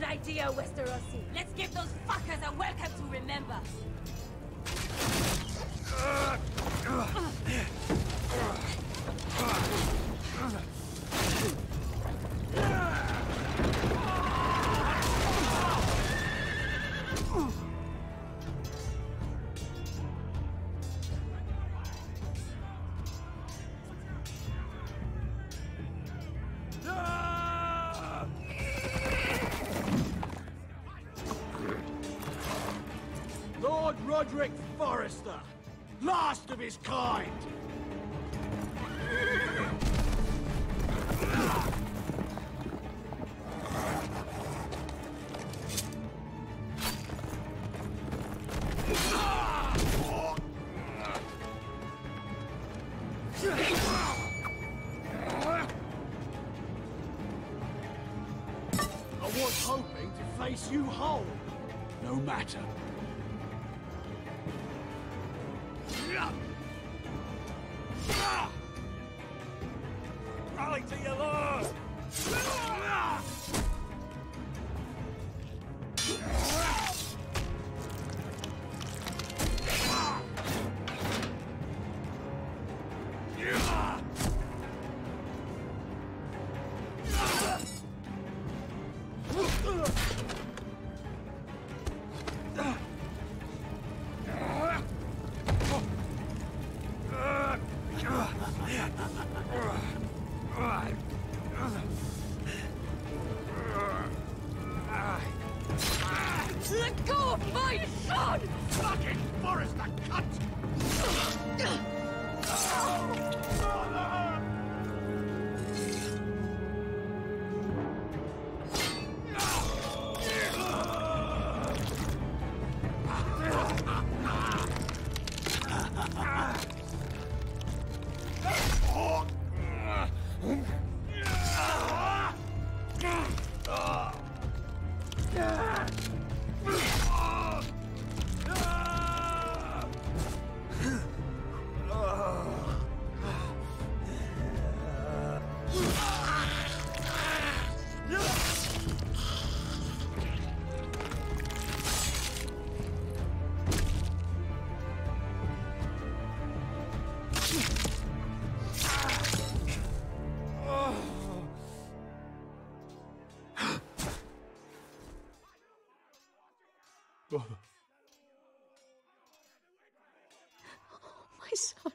Idea, Westerosi. Let's give those fuckers a welcome to remember. Lord Roderick Forrester, last of his kind! I was hoping to face you whole. No matter. Rally to your lord! My son.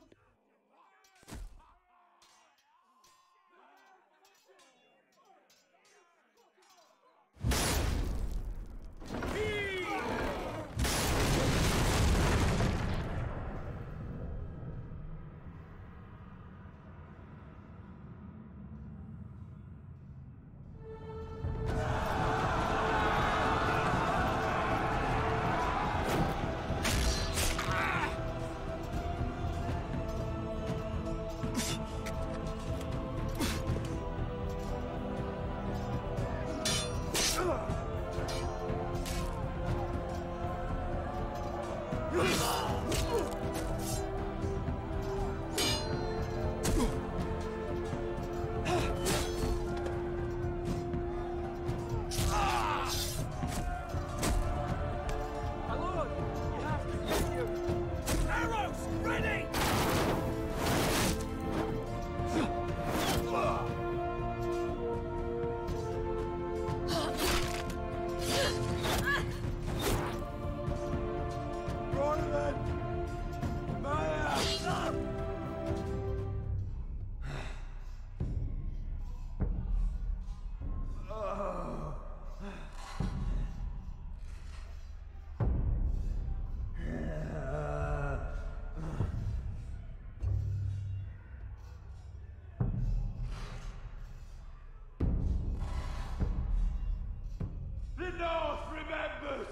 The North remembers!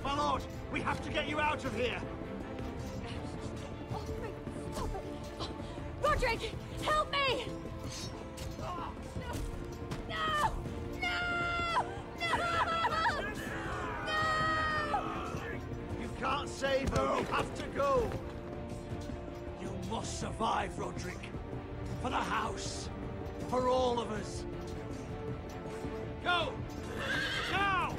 My lord, we have to get you out of here! Roderick, help me! No! No! No! No! You can't save her, we have to go! You must survive, Roderick. For the house. For all of us. Go! Now!